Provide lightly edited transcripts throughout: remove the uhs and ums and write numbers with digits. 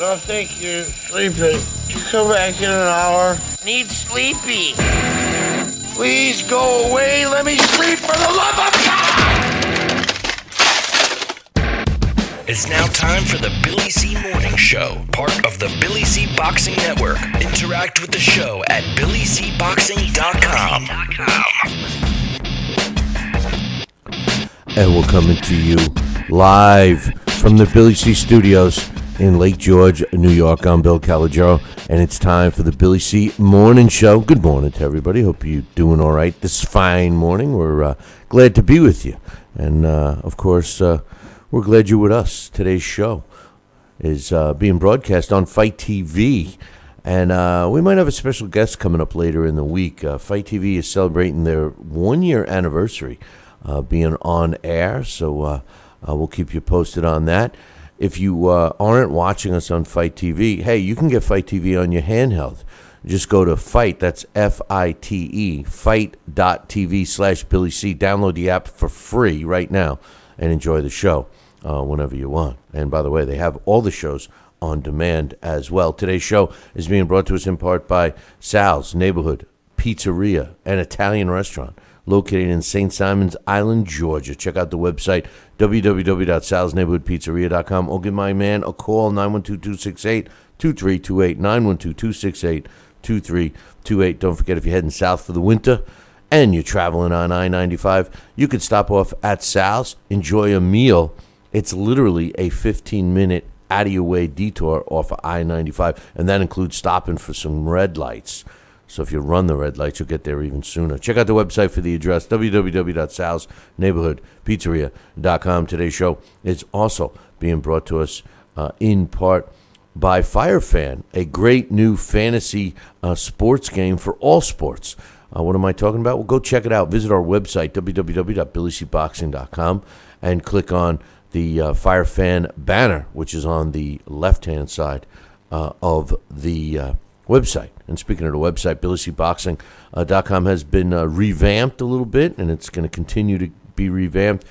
No, thank you. Sleepy. You come back in an hour. Need sleepy. Please go away. Let me sleep for the love of God! It's now time for the Billy C. Morning Show, part of the Billy C. Boxing Network. Interact with the show at BillyCBoxing.com. And we're coming to you live from the Billy C. Studios in Lake George, New York. I'm Bill Calogero, and it's time for the Billy C. Morning Show. Good morning to everybody. Hope you're doing all right this fine morning. We're glad to be with you. And, of course, we're glad you're with us. Today's show is being broadcast on Fight TV. And we might have a special guest coming up later in the week. Fight TV is celebrating their one-year anniversary being on air. So we'll keep you posted on that. If you aren't watching us on Fight TV, hey, you can get Fight TV on your handheld. Just go to Fight, that's F-I-T-E, fight.tv/Billy C. Download the app for free right now and enjoy the show whenever you want. And by the way, they have all the shows on demand as well. Today's show is being brought to us in part by Sal's Neighborhood Pizzeria, an Italian restaurant located in St. Simons Island, Georgia. Check out the website, www.salsneighborhoodpizzeria.com, or give my man a call, 912-268-2328, 912-268-2328. Don't forget, if you're heading south for the winter and you're traveling on I-95, you could stop off at Sal's, enjoy a meal. It's literally a 15-minute out-of-your-way detour off of I-95, and that includes stopping for some red lights. So if you run the red lights, you'll get there even sooner. Check out the website for the address, www.salsneighborhoodpizzeria.com. Today's show is also being brought to us in part by FireFan, a great new fantasy sports game for all sports. What am I talking about? Well, go check it out. Visit our website, www.billycboxing.com, and click on the FireFan banner, which is on the left-hand side of the website. And speaking of the website, BillyCBoxing.com has been revamped a little bit, and it's going to continue to be revamped.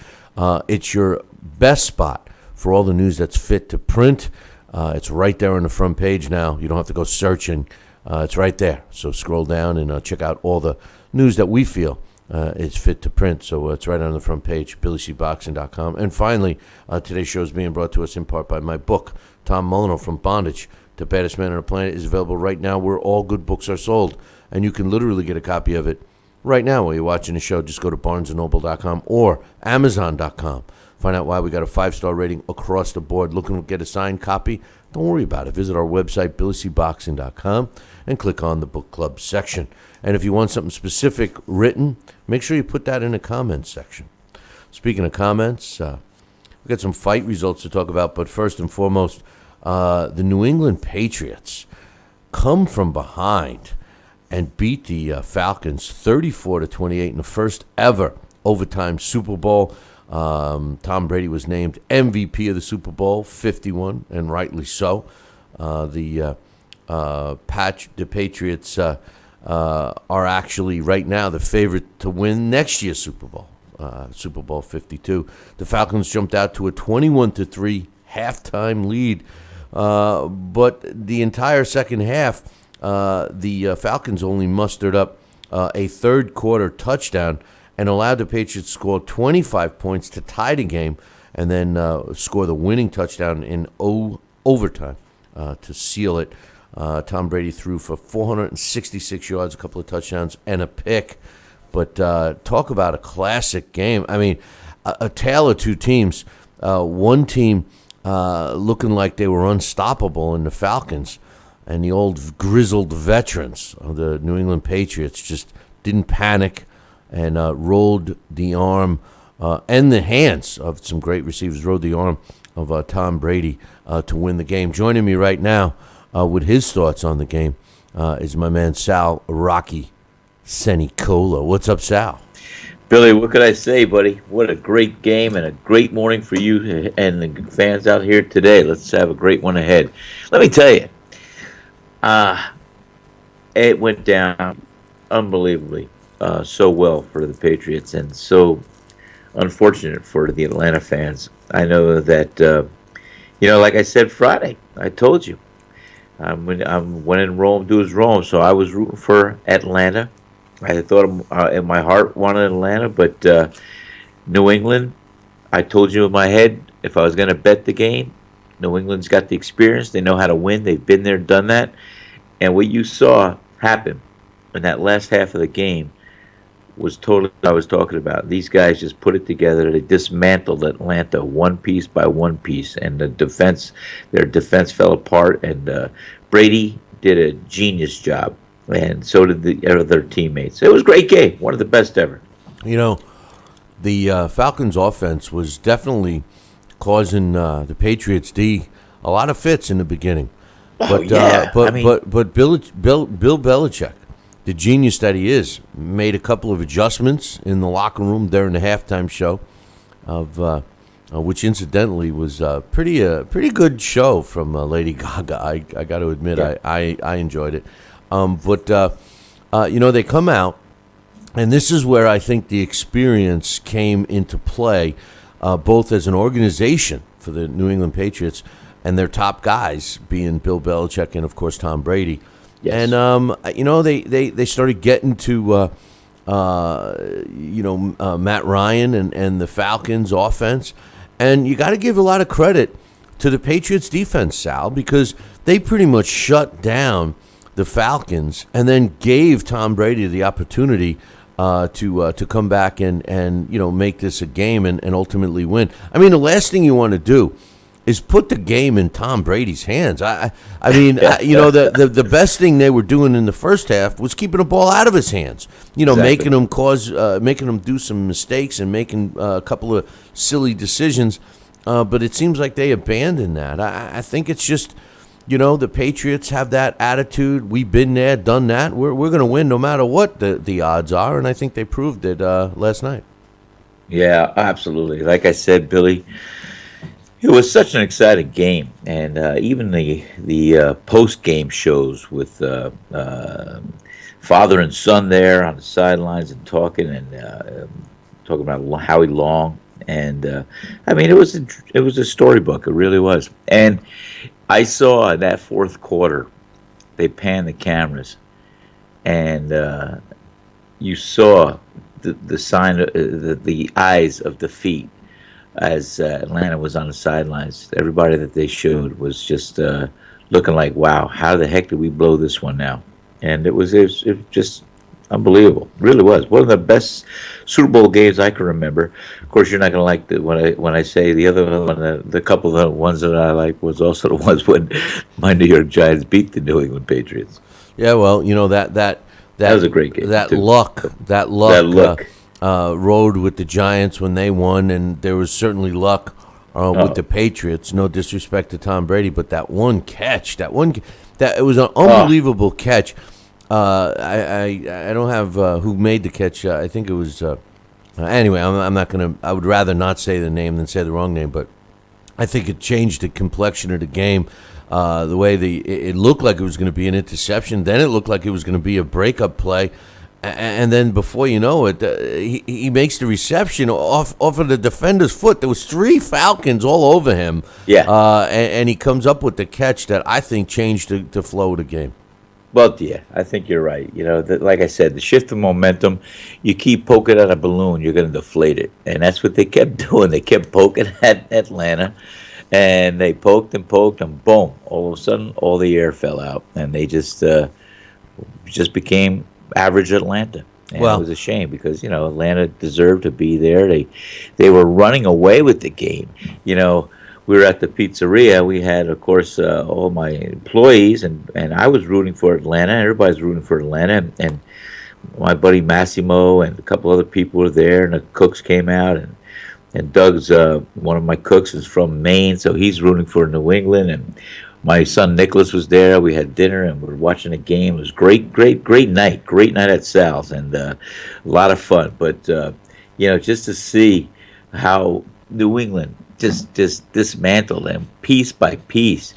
It's your best spot for all the news that's fit to print. It's right there on the front page now. You don't have to go searching. It's right there. So scroll down and check out all the news that we feel is fit to print. So it's right on the front page, BillyCBoxing.com. And finally, today's show is being brought to us in part by my book, Tom Molyneux, From Bondage, The Baddest Man on the Planet, is available right now where all good books are sold. And you can literally get a copy of it right now while you're watching the show. Just go to BarnesandNoble.com or Amazon.com. Find out why we got a 5-star rating across the board. Looking to get a signed copy? Don't worry about it. Visit our website, BillyCBoxing.com, and click on the book club section. And if you want something specific written, make sure you put that in the comments section. Speaking of comments, we've got some fight results to talk about, but first and foremost, the New England Patriots come from behind and beat the Falcons 34-28 in the first ever overtime Super Bowl. Tom Brady was named MVP of the Super Bowl, 51, and rightly so. The Patriots are actually right now the favorite to win next year's Super Bowl, Super Bowl 52. The Falcons jumped out to a 21-3 halftime lead, but the entire second half, the Falcons only mustered up a third-quarter touchdown and allowed the Patriots to score 25 points to tie the game and then score the winning touchdown in overtime to seal it. Tom Brady threw for 466 yards, a couple of touchdowns, and a pick. But talk about a classic game. I mean, a tale of two teams. One team looking like they were unstoppable in the Falcons, and the old grizzled veterans of the New England Patriots just didn't panic and rolled the arm and the hands of some great receivers, rode the arm of Tom Brady to win the game. Joining me right now with his thoughts on the game is my man Sal Rocky Senicola. What's up, Sal? Billy, what could I say, buddy? What a great game and a great morning for you and the fans out here today. Let's have a great one ahead. Let me tell you, it went down unbelievably so well for the Patriots and so unfortunate for the Atlanta fans. I know that Like I said Friday, I told you. When in Rome, do as Rome. So I was rooting for Atlanta. I thought in my heart wanted Atlanta, but New England. I told you in my head if I was going to bet the game, New England's got the experience. They know how to win. They've been there, done that. And what you saw happen in that last half of the game was totally what I was talking about. These guys just put it together. They dismantled Atlanta one piece by one piece, and their defense fell apart. And Brady did a genius job, and so did their teammates. It was a great game, one of the best ever. You know, the Falcons' offense was definitely causing the Patriots D a lot of fits in the beginning. Oh, yeah. But Bill Belichick, the genius that he is, made a couple of adjustments in the locker room during the halftime show, which incidentally was pretty good show from Lady Gaga. I got to admit, Yeah. I enjoyed it. They come out, and this is where I think the experience came into play, both as an organization for the New England Patriots and their top guys being Bill Belichick and, of course, Tom Brady. Yes. And, they started getting to, Matt Ryan and the Falcons' offense. And you got to give a lot of credit to the Patriots' defense, Sal, because they pretty much shut down the Falcons and then gave Tom Brady the opportunity to come back and make this a game and ultimately win. I mean, the last thing you want to do is put the game in Tom Brady's hands. The best thing they were doing in the first half was keeping the ball out of his hands. Exactly. Making him do some mistakes and making a couple of silly decisions. But it seems like they abandoned that. I think it's just, the Patriots have that attitude. We've been there, done that. We're going to win no matter what the odds are, and I think they proved it last night. Yeah, absolutely. Like I said, Billy, it was such an exciting game, and even the post game shows with father and son there on the sidelines and talking about Howie Long, and it was a storybook. It really was. And I saw in that fourth quarter, they panned the cameras, and you saw the sign of the eyes of defeat as Atlanta was on the sidelines. Everybody that they showed was just looking like, wow, how the heck did we blow this one now? And it was just unbelievable. It really was one of the best Super Bowl games I can remember. Of course, you're not going to like when I say the other one. The couple of the ones that I like was also the ones when my New York Giants beat the New England Patriots. Yeah, well, that was a great game. That too. luck. Luck. Rode with the Giants when they won, and there was certainly luck with the Patriots. No disrespect to Tom Brady, but that one catch, that it was an unbelievable catch. I don't have who made the catch. I think it was. Anyway, I'm not gonna. I would rather not say the name than say the wrong name, but I think it changed the complexion of the game. The way it looked like it was going to be an interception, then it looked like it was going to be a breakup play. And then before you know it, he makes the reception off of the defender's foot. There was 3 Falcons all over him. Yeah. And he comes up with the catch that I think changed the flow of the game. Well, yeah, I think you're right. Like I said, the shift of momentum, you keep poking at a balloon, you're going to deflate it. And that's what they kept doing. They kept poking at Atlanta, and they poked, and boom, all of a sudden, all the air fell out. And they just became average Atlanta. And it was a shame because, Atlanta deserved to be there. They were running away with the game. We were at the pizzeria. We had, of course, all my employees, and I was rooting for Atlanta. Everybody's rooting for Atlanta. And my buddy Massimo and a couple other people were there, and the cooks came out. And Doug's, one of my cooks, is from Maine, so he's rooting for New England. And my son Nicholas was there. We had dinner and we were watching a game. It was great night. Great night at Sal's, and a lot of fun. But just to see how New England just dismantled them piece by piece,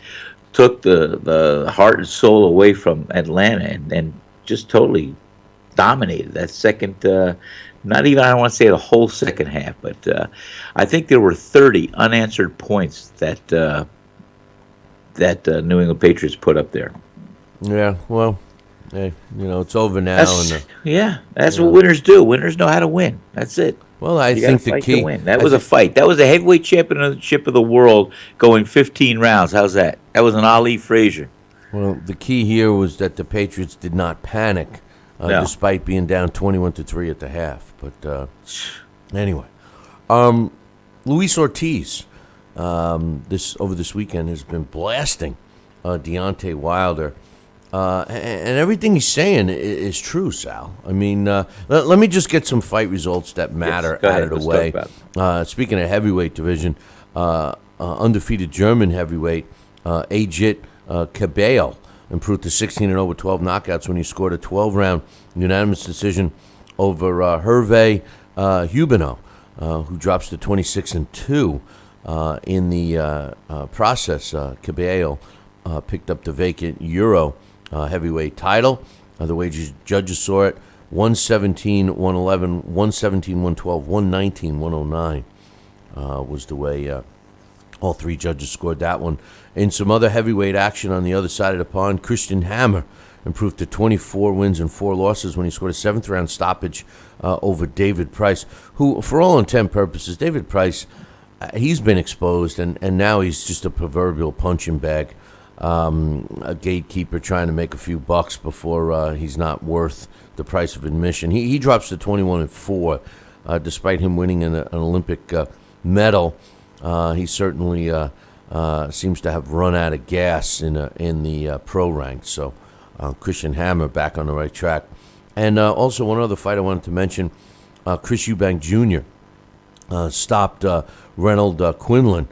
took the heart and soul away from Atlanta, and just totally dominated that second. Not even, I don't want to say the whole second half, but I think there were 30 unanswered points that that New England Patriots put up there. Yeah, well, hey, it's over now. That's what winners do. Winners know how to win. That's it. Well, I You think gotta the fight key. to win. That was a fight. That was a heavyweight championship of the world going 15 rounds. How's that? That was an Ali Frazier. Well, the key here was that the Patriots did not panic, No. despite being down 21-3 at the half. But anyway, Luis Ortiz, this weekend has been blasting Deontay Wilder. And everything he's saying is true, Sal. I mean, let me just get some fight results that matter go out ahead. of the Let's way. talk about Speaking of heavyweight division, undefeated German heavyweight Ajit Cabello improved to 16-0 with 12 knockouts when he scored a 12-round unanimous decision over Hervé Hubenot, who drops to 26-2 in the process. Cabello picked up the vacant Euro heavyweight title. The way judges saw it, 117, 111, 117, 112, 119, 109 was the way all three judges scored that one. In some other heavyweight action on the other side of the pond, Christian Hammer improved to 24 wins and 4 losses when he scored a 7th-round stoppage over David Price, who, for all intent and purposes, David Price, he's been exposed, and now he's just a proverbial punching bag. A gatekeeper trying to make a few bucks before he's not worth the price of admission. He drops to 21-4, despite him winning an Olympic medal. He certainly seems to have run out of gas in the pro ranks. So Christian Hammer back on the right track. And also one other fight I wanted to mention, Chris Eubank Jr. Stopped Reynold Quinlan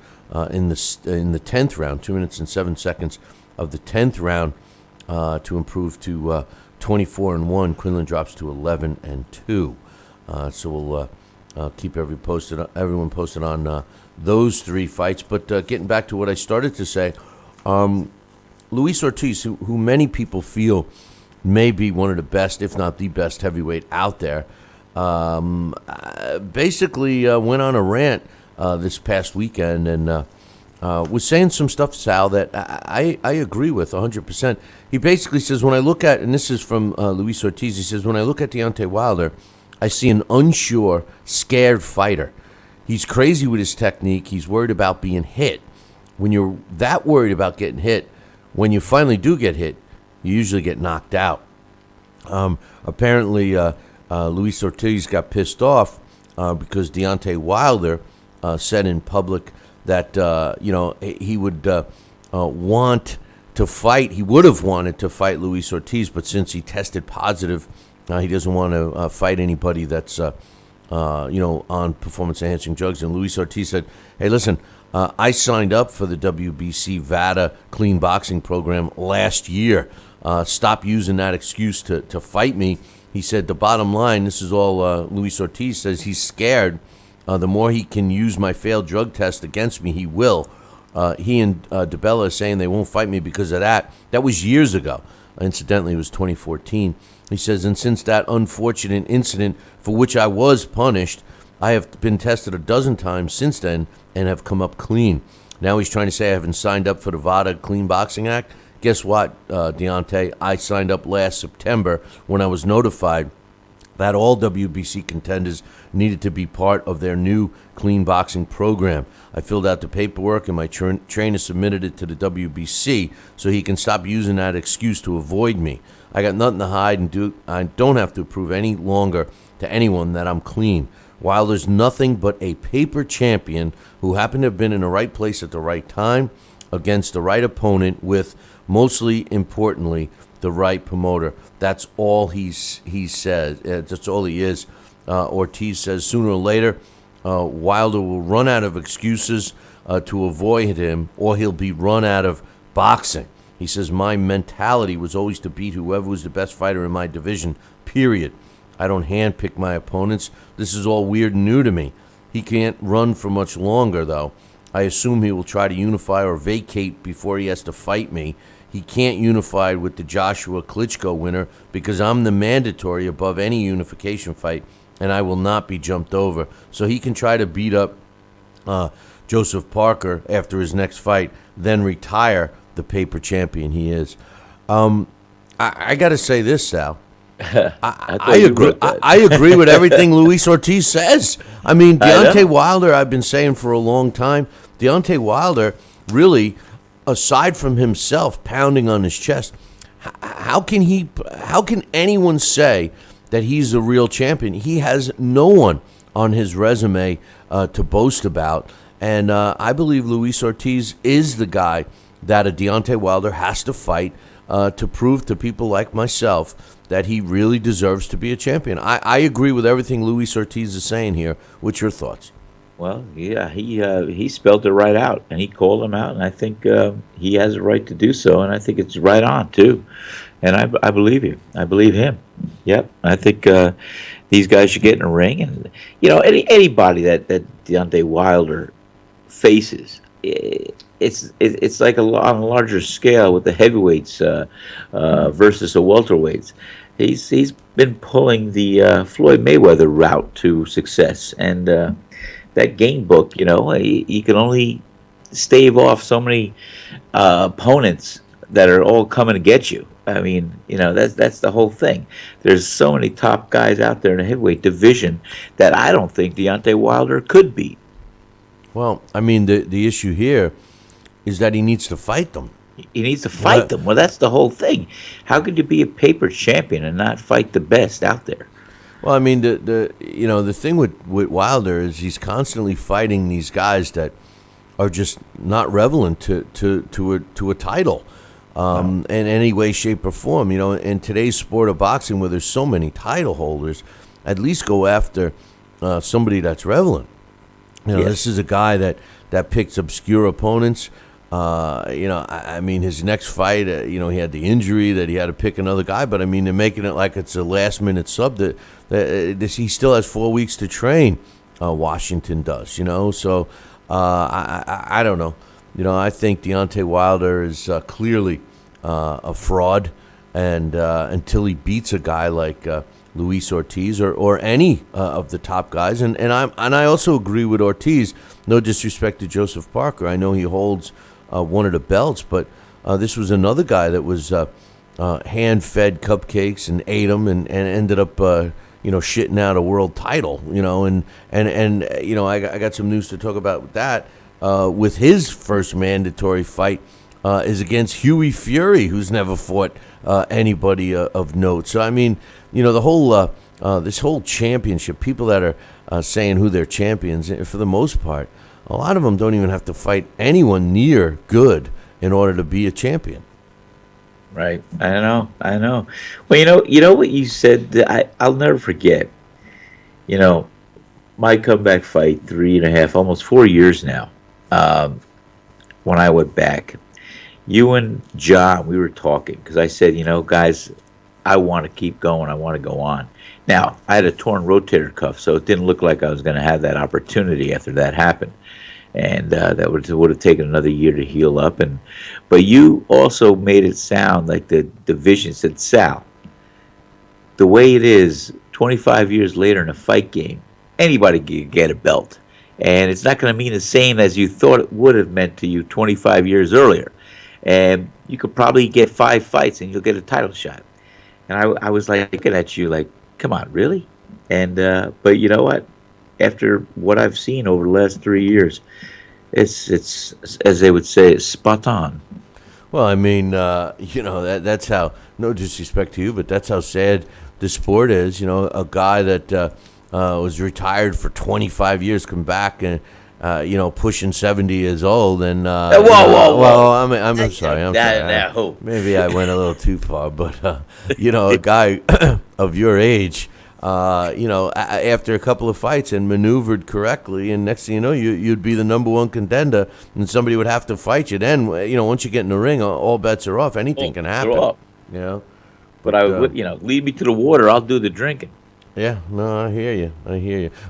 in the 10th round, 2 minutes and 7 seconds of the 10th round, to improve to 24-1. Quinlan drops to 11-2. So we'll keep everyone posted on those 3 fights. But getting back to what I started to say, Luis Ortiz, who many people feel may be one of the best, if not the best heavyweight out there, basically went on a rant this past weekend and was saying some stuff, Sal, that I agree with 100%. He basically says, when I look at, and this is from Luis Ortiz, he says, when I look at Deontay Wilder, I see an unsure, scared fighter. He's crazy with his technique. He's worried about being hit. When you're that worried about getting hit, when you finally do get hit, you usually get knocked out. Apparently, Luis Ortiz got pissed off because Deontay Wilder said in public that he would want to fight. He would have wanted to fight Luis Ortiz, but since he tested positive, he doesn't want to fight anybody that's on performance-enhancing drugs. And Luis Ortiz said, "Hey, listen, I signed up for the WBC VADA clean boxing program last year. Stop using that excuse to fight me." He said, the bottom line, this is all Luis Ortiz says, he's scared. The more he can use my failed drug test against me, he will. He and DeBella are saying they won't fight me because of that. That was years ago. Incidentally, it was 2014. He says, and since that unfortunate incident for which I was punished, I have been tested a dozen times since then and have come up clean. Now he's trying to say I haven't signed up for the VADA Clean Boxing Act. Guess what, Deontay? I signed up last September when I was notified that all WBC contenders needed to be part of their new clean boxing program. I filled out the paperwork and my trainer submitted it to the WBC so he can stop using that excuse to avoid me. I got nothing to hide and I don't have to prove any longer to anyone that I'm clean. Wilder's nothing but a paper champion who happened to have been in the right place at the right time against the right opponent with, mostly importantly, the right promoter. That's all he says. That's all he is. Ortiz says sooner or later, Wilder will run out of excuses to avoid him, or he'll be run out of boxing. He says, my mentality was always to beat whoever was the best fighter in my division, period. I don't handpick my opponents. This is all weird and new to me. He can't run for much longer, though. I assume he will try to unify or vacate before he has to fight me. He can't unify with the Joshua Klitschko winner because I'm the mandatory above any unification fight, and I will not be jumped over. So he can try to beat up Joseph Parker after his next fight, then retire the the paper champion he is. I got to say this, Sal. I agree. I agree with everything Luis Ortiz says. I mean, Deontay Wilder, I've been saying for a long time, Deontay Wilder really, aside from himself pounding on his chest, how can anyone say that he's a real champion? He has no one on his resume to boast about. And I believe Luis Ortiz is the guy that a Deontay Wilder has to fight to prove to people like myself that he really deserves to be a champion. I agree with everything Luis Ortiz is saying here. What's your thoughts? Well, yeah, he spelled it right out, and he called him out, and I think he has a right to do so, and I think it's right on too, and I believe you. I believe him. Yep, I think these guys should get in a ring, and anybody that Deontay Wilder faces, it's like on a larger scale with the heavyweights versus the welterweights. He's been pulling the Floyd Mayweather route to success, and that game book, you can only stave off so many opponents that are all coming to get you. I mean, that's the whole thing. There's so many top guys out there in the heavyweight division that I don't think Deontay Wilder could beat. Well, I mean, the issue here is that he needs to fight them. He needs to fight them. Well, that's the whole thing. How could you be a paper champion and not fight the best out there? Well, I mean, the thing with Wilder is he's constantly fighting these guys that are just not relevant to a title in any way, shape, or form. In today's sport of boxing, where there's so many title holders, at least go after somebody that's relevant. Yes. This is a guy that picks obscure opponents. I mean, his next fight, he had the injury that he had to pick another guy. But, I mean, they're making it like it's a last-minute sub that he still has 4 weeks to train, Washington does, So I don't know. I think Deontay Wilder is clearly a fraud. And until he beats a guy like Luis Ortiz or any of the top guys. And I also agree with Ortiz. No disrespect to Joseph Parker. I know he holds one of the belts, but this was another guy that was hand-fed cupcakes and ate them and ended up shitting out a world title. I got some news to talk about with that. With his first mandatory fight is against Huey Fury, who's never fought anybody of note. So I mean, the whole this whole championship, people that are saying who they're champions, for the most part, a lot of them don't even have to fight anyone near good in order to be a champion. Right. I know. Well, what you said, I'll never forget. My comeback fight, 3.5, almost 4 years now. When I went back, you and John, we were talking because I said, guys, I want to keep going. I want to go on. Now, I had a torn rotator cuff, so it didn't look like I was going to have that opportunity after that happened. And that would have taken another year to heal up. But you also made it sound like the division said, Sal, the way it is, 25 years later in a fight game, anybody can get a belt. And it's not going to mean the same as you thought it would have meant to you 25 years earlier. And you could probably get 5 fights and you'll get a title shot. And I was like looking at you like, come on, really? And but you know what? After what I've seen over the last 3 years, it's as they would say, it's spot on. Well, I mean, that's how, no disrespect to you, but that's how sad the sport is. A guy that was retired for 25 years come back and, pushing 70 years old. And whoa. Well, I'm sorry. I'm sorry. No. Maybe I went a little too far, but, a guy of your age, after a couple of fights and maneuvered correctly, and next thing you know, you'd be the number one contender, and somebody would have to fight you. Then, once you get in the ring, all bets are off. Anything can happen. But I would, lead me to the water. I'll do the drinking. Yeah, no, I hear you.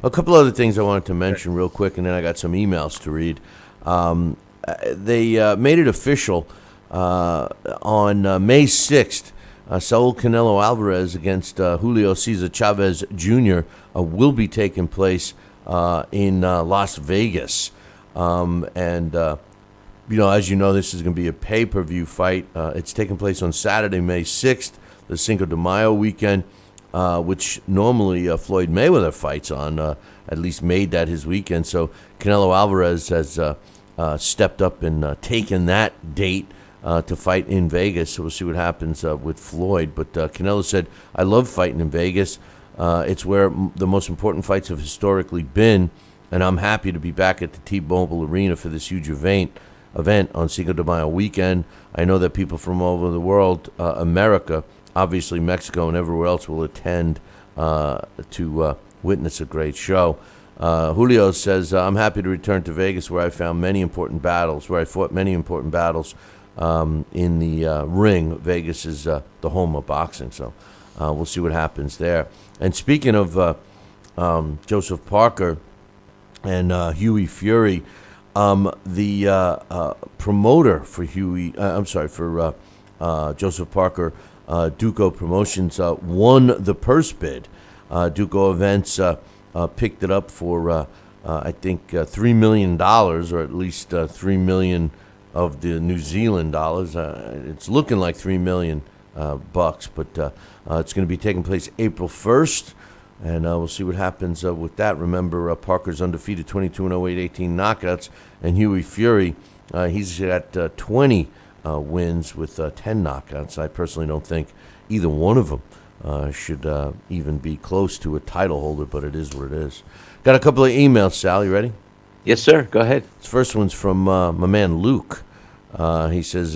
A couple other things I wanted to mention real quick, and then I got some emails to read. They made it official on May 6th. Saul Canelo Alvarez against Julio Cesar Chavez Jr. Will be taking place in Las Vegas. And as you know, this is going to be a pay-per-view fight. It's taking place on Saturday, May 6th, the Cinco de Mayo weekend, which normally Floyd Mayweather fights on, at least made that his weekend. So Canelo Alvarez has stepped up and taken that date to fight in Vegas. So we'll see what happens with Floyd. But Canelo said, I love fighting in Vegas. It's where the most important fights have historically been, and I'm happy to be back at the T-Mobile Arena for this huge event on Cinco de Mayo weekend. I know that people from all over the world, America, obviously Mexico, and everywhere else will attend to witness a great show. Julio says, I'm happy to return to Vegas where I fought many important battles in the ring. Vegas is the home of boxing, so we'll see what happens there. And speaking of Joseph Parker and Hughie Fury, the promoter for Joseph Parker, Duco Promotions, won the purse bid. Duco Events picked it up for I think $3 million, or at least $3 million of the New Zealand dollars. It's looking like $3 million bucks, but it's going to be taking place April 1st. And we'll see what happens with that. Remember, Parker's undefeated, 22-0, 18 knockouts. And Hughie Fury, he's at 20 wins with 10 knockouts. I personally don't think either one of them should even be close to a title holder, but it is what it is. Got a couple of emails, Sal. You ready? Yes, sir. Go ahead. This first one's from my man Luke. He says,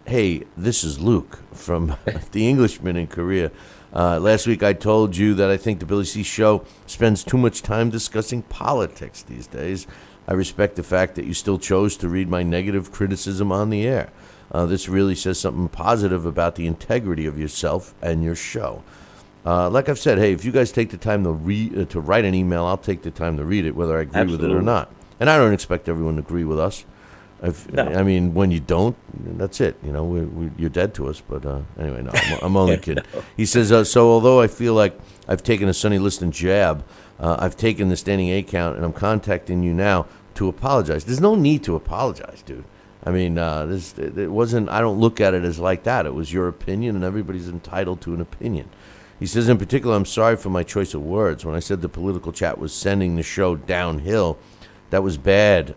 hey, this is Luke from the Englishman in Korea. Last week I told you that I think the Billy C. Show spends too much time discussing politics these days. I respect the fact that you still chose to read my negative criticism on the air. This really says something positive about the integrity of yourself and your show. Like I've said, hey, if you guys take the time to write an email, I'll take the time to read it, whether I agree with it or not. And I don't expect everyone to agree with us. No. I mean, when you don't, that's it. You're dead to us. But anyway, no, I'm only kidding. No. He says, so although I feel like I've taken a Sonny Liston jab, I've taken the standing 8 count, and I'm contacting you now to apologize. There's no need to apologize, dude. I mean, it wasn't. I don't look at it as like that. It was your opinion, and everybody's entitled to an opinion. He says, in particular, I'm sorry for my choice of words. When I said the political chat was sending the show downhill, that was bad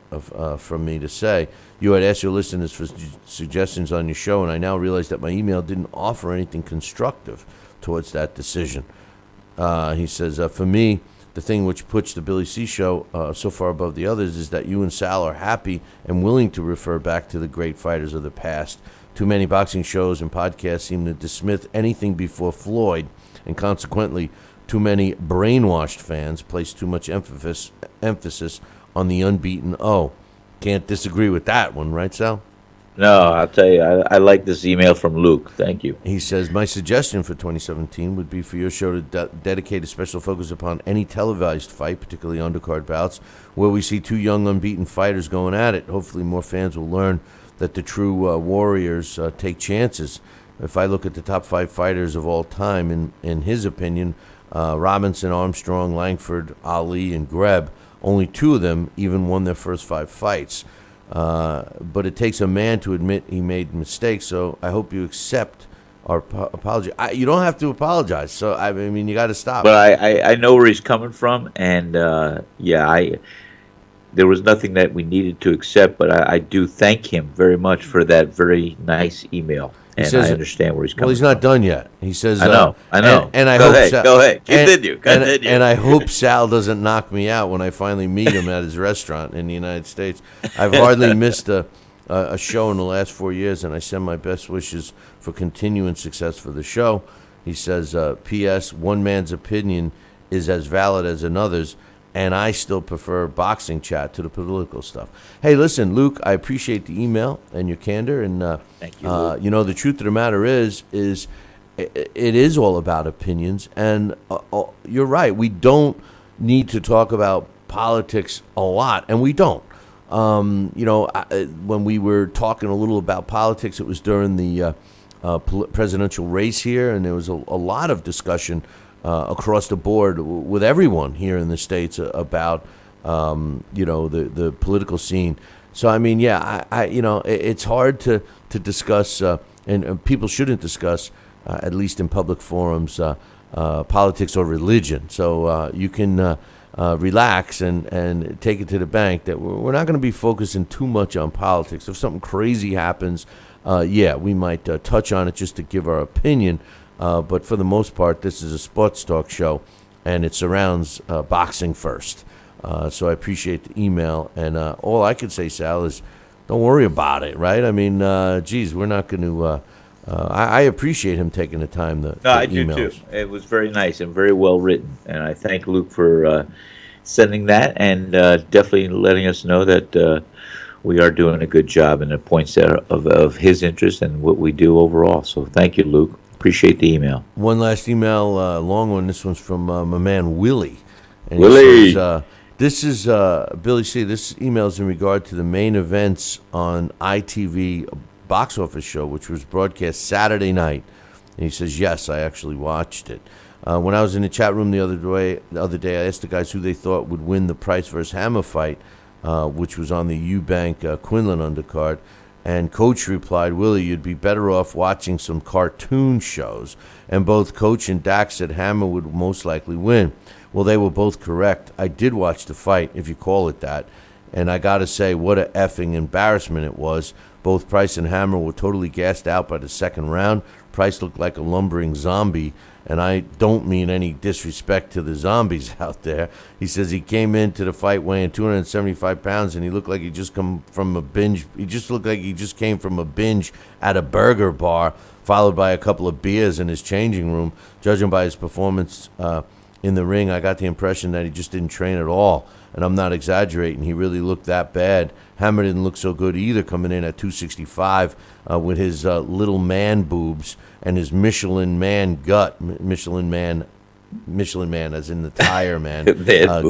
from me to say. You had asked your listeners for suggestions on your show, and I now realize that my email didn't offer anything constructive towards that decision. He says, for me, the thing which puts the Billy C. Show so far above the others is that you and Sal are happy and willing to refer back to the great fighters of the past. Too many boxing shows and podcasts seem to dismiss anything before Floyd, and consequently, too many brainwashed fans place too much emphasis on the unbeaten O. Can't disagree with that one, right, Sal? No, I'll tell you, I like this email from Luke. Thank you. He says, my suggestion for 2017 would be for your show to dedicate a special focus upon any televised fight, particularly undercard bouts, where we see two young unbeaten fighters going at it. Hopefully more fans will learn that the true warriors take chances. If I look at the top 5 fighters of all time, in his opinion, Robinson, Armstrong, Langford, Ali, and Greb, only 2 of them even won their first 5 fights. But it takes a man to admit he made mistakes, so I hope you accept our apology. You don't have to apologize, so I mean, you got to stop. But I know where he's coming from, and there was nothing that we needed to accept, but I do thank him very much for that very nice email. And I understand where he's coming from. Well, he's not done yet. He says, I know. And I go hope ahead, go ahead. Continue. And I hope Sal doesn't knock me out when I finally meet him at his restaurant in the United States. I've hardly missed a show in the last 4 years, and I send my best wishes for continuing success for the show. He says, P.S., one man's opinion is as valid as another's, and I still prefer boxing chat to the political stuff. Hey, listen, Luke, I appreciate the email and your candor. And thank you, Luke. the truth of the matter is it is all about opinions. And you're right. We don't need to talk about politics a lot, and we don't. When we were talking a little about politics, it was during the presidential race here, and there was a lot of discussion across the board with everyone here in the States about, the political scene. So I mean, yeah, it's hard to discuss, and people shouldn't discuss, at least in public forums, politics or religion. So you can relax and take it to the bank that we're not going to be focusing too much on politics. If something crazy happens, we might touch on it just to give our opinion. But for the most part, this is a sports talk show, and it surrounds boxing first. So I appreciate the email, and all I can say, Sal, is don't worry about it, right? I mean, we're not going to. I appreciate him taking the time to I emails. do too. It was very nice and very well written, and I thank Luke for sending that and definitely letting us know that we are doing a good job and it points out of his interest and what we do overall. So thank you, Luke. Appreciate the email. One last email, long one. This one's from my man Willie. And Willie! He says, this is Billy C. This email is in regard to the main events on ITV box office show, which was broadcast Saturday night. And he says, yes, I actually watched it. When I was in the chat room the other day, I asked the guys who they thought would win the Price versus Hammer fight, which was on the Eubank Quinlan undercard. And Coach replied, Willie, you'd be better off watching some cartoon shows. And both Coach and Dak said Hammer would most likely win. Well, they were both correct. I did watch the fight, if you call it that. And I got to say, what a effing embarrassment it was. Both Price and Hammer were totally gassed out by the second round. Price looked like a lumbering zombie. And I don't mean any disrespect to the zombies out there. He says he came into the fight weighing 275 pounds, and he looked like he just come from a binge. He just looked like he just came from a binge at a burger bar, followed by a couple of beers in his changing room. Judging by his performance in the ring, I got the impression that he just didn't train at all. And I'm not exaggerating. He really looked that bad. Hammer didn't look so good either, coming in at 265 with his little man boobs and his Michelin man gut. Michelin man as in the tire man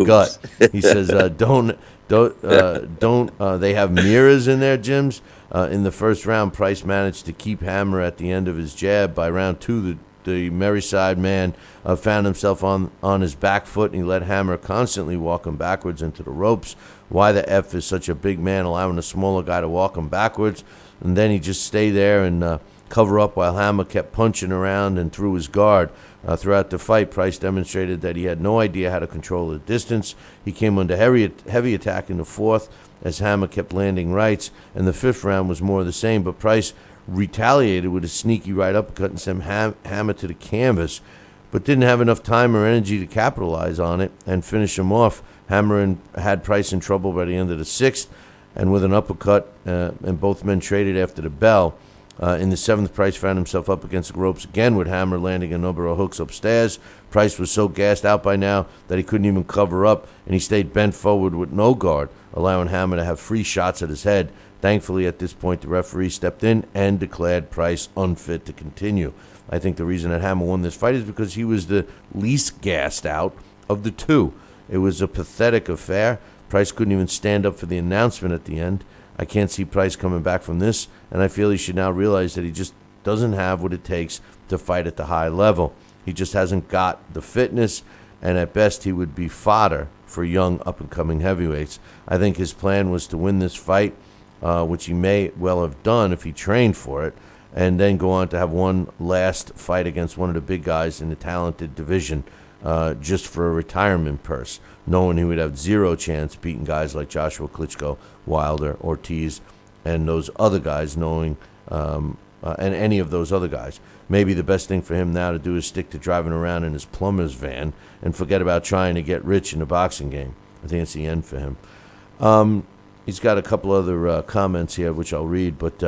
gut. He says, don't they have mirrors in their gyms? In the first round, Price managed to keep Hammer at the end of his jab. By round two, the Merseyside man found himself on his back foot, and he let Hammer constantly walk him backwards into the ropes. Why the F is such a big man allowing a smaller guy to walk him backwards? And then he just stayed there and cover up while Hammer kept punching around and threw his guard. Throughout the fight, Price demonstrated that he had no idea how to control the distance. He came under heavy attack in the fourth as Hammer kept landing rights, and the fifth round was more of the same, but Price retaliated with a sneaky right uppercut and sent Hammer to the canvas, but didn't have enough time or energy to capitalize on it and finish him off. Hammer had Price in trouble by the end of the sixth, and with an uppercut, and both men traded after the bell. In the seventh, Price found himself up against the ropes again with Hammer landing a number of hooks upstairs. Price was so gassed out by now that he couldn't even cover up, and he stayed bent forward with no guard, allowing Hammer to have free shots at his head. Thankfully, at this point, the referee stepped in and declared Price unfit to continue. I think the reason that Hammer won this fight is because he was the least gassed out of the two. It was a pathetic affair. Price couldn't even stand up for the announcement at the end. I can't see Price coming back from this, and I feel he should now realize that he just doesn't have what it takes to fight at the high level. He just hasn't got the fitness, and at best he would be fodder for young up-and-coming heavyweights. I think his plan was to win this fight, which he may well have done if he trained for it, and then go on to have one last fight against one of the big guys in the talented division, just for a retirement purse, knowing he would have zero chance beating guys like Joshua Klitschko, Wilder, Ortiz, and those other guys, knowing and any of those other guys. Maybe the best thing for him now to do is stick to driving around in his plumber's van and forget about trying to get rich in the boxing game. I think it's the end for him. He's got a couple other comments here, which I'll read, but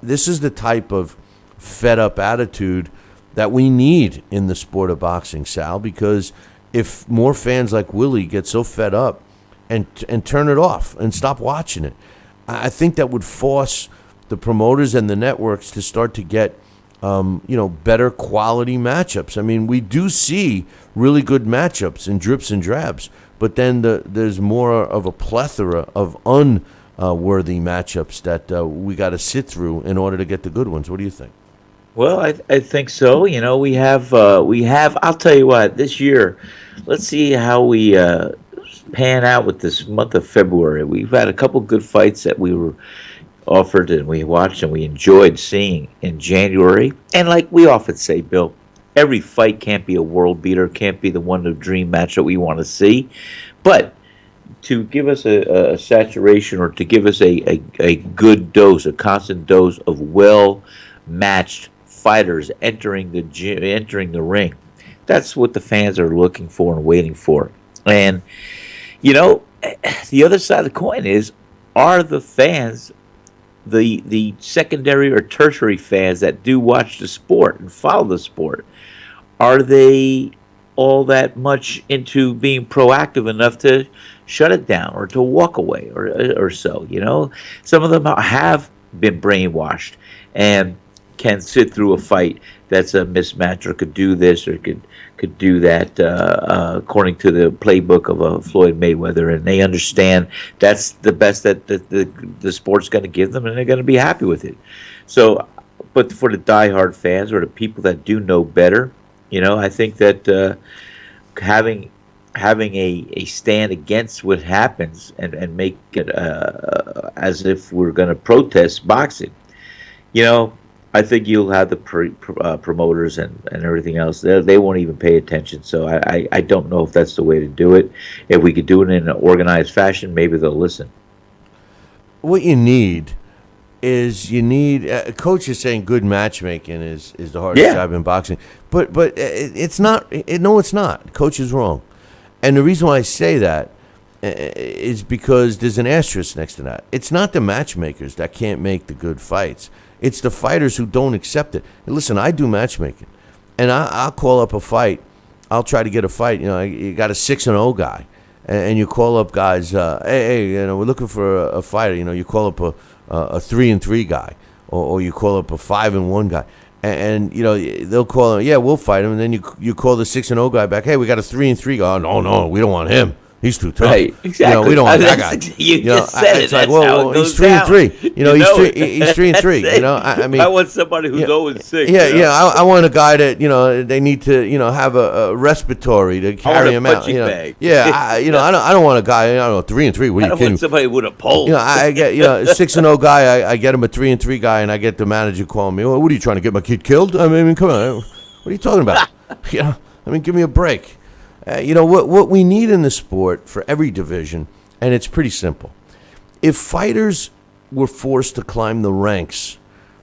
this is the type of fed-up attitude that we need in the sport of boxing, Sal, because if more fans like Willie get so fed up and turn it off and stop watching it, I think that would force the promoters and the networks to start to get better quality matchups. I mean, we do see really good matchups in drips and drabs, but then there's more of a plethora of unworthy matchups that we got to sit through in order to get the good ones. What do you think? Well, I think so. You know, we have. I'll tell you what. This year, let's see how we pan out with this month of February. We've had a couple good fights that we were offered and we watched and we enjoyed seeing in January. And like we often say, Bill, every fight can't be a world beater, can't be the one the dream match that we want to see. But to give us a saturation or to give us a good dose, a constant dose of well matched fighters entering the ring. That's what the fans are looking for and waiting for. And the other side of the coin is, are the fans, the secondary or tertiary fans that do watch the sport and follow the sport, are they all that much into being proactive enough to shut it down or to walk away or so? Some of them have been brainwashed and can sit through a fight that's a mismatch or could do this or could do that according to the playbook of a Floyd Mayweather, and they understand that's the best that the sport's going to give them, and they're going to be happy with it. So, but for the diehard fans or the people that do know better, I think that having a stand against what happens and make it as if we're going to protest boxing, I think you'll have the promoters and everything else. They won't even pay attention. So I don't know if that's the way to do it. If we could do it in an organized fashion, maybe they'll listen. What you need is a coach is saying good matchmaking is the hardest job in boxing. But it's not. No, it's not. Coach is wrong. And the reason why I say that is because there's an asterisk next to that. It's not the matchmakers that can't make the good fights. It's the fighters who don't accept it. Listen, I do matchmaking, and I'll call up a fight. I'll try to get a fight. You got a 6-0 guy, and you call up guys. Hey, we're looking for a fighter. You call up a 3-3 guy, or you call up a 5-1 guy, and they'll call him. Yeah, we'll fight him, and then you call the 6-0 guy back. Hey, we got a 3-3 guy. Oh, no, we don't want him. He's too tough. Right, exactly. We don't want that guy. You just said it. It's like, he's 3-3. He's 3-3. I mean, I want somebody who's 0-6. Yeah. I want a guy that they need to have a respiratory to carry him out. Bag. I don't want a guy 3-3. What are you kidding? Want somebody with a pulse. I get 6-0 guy. I get him a 3-3 guy, and I get the manager calling me. Well, what are you trying to get my kid killed? I mean, come on. What are you talking about? Give me a break. What we need in the sport for every division, and it's pretty simple. If fighters were forced to climb the ranks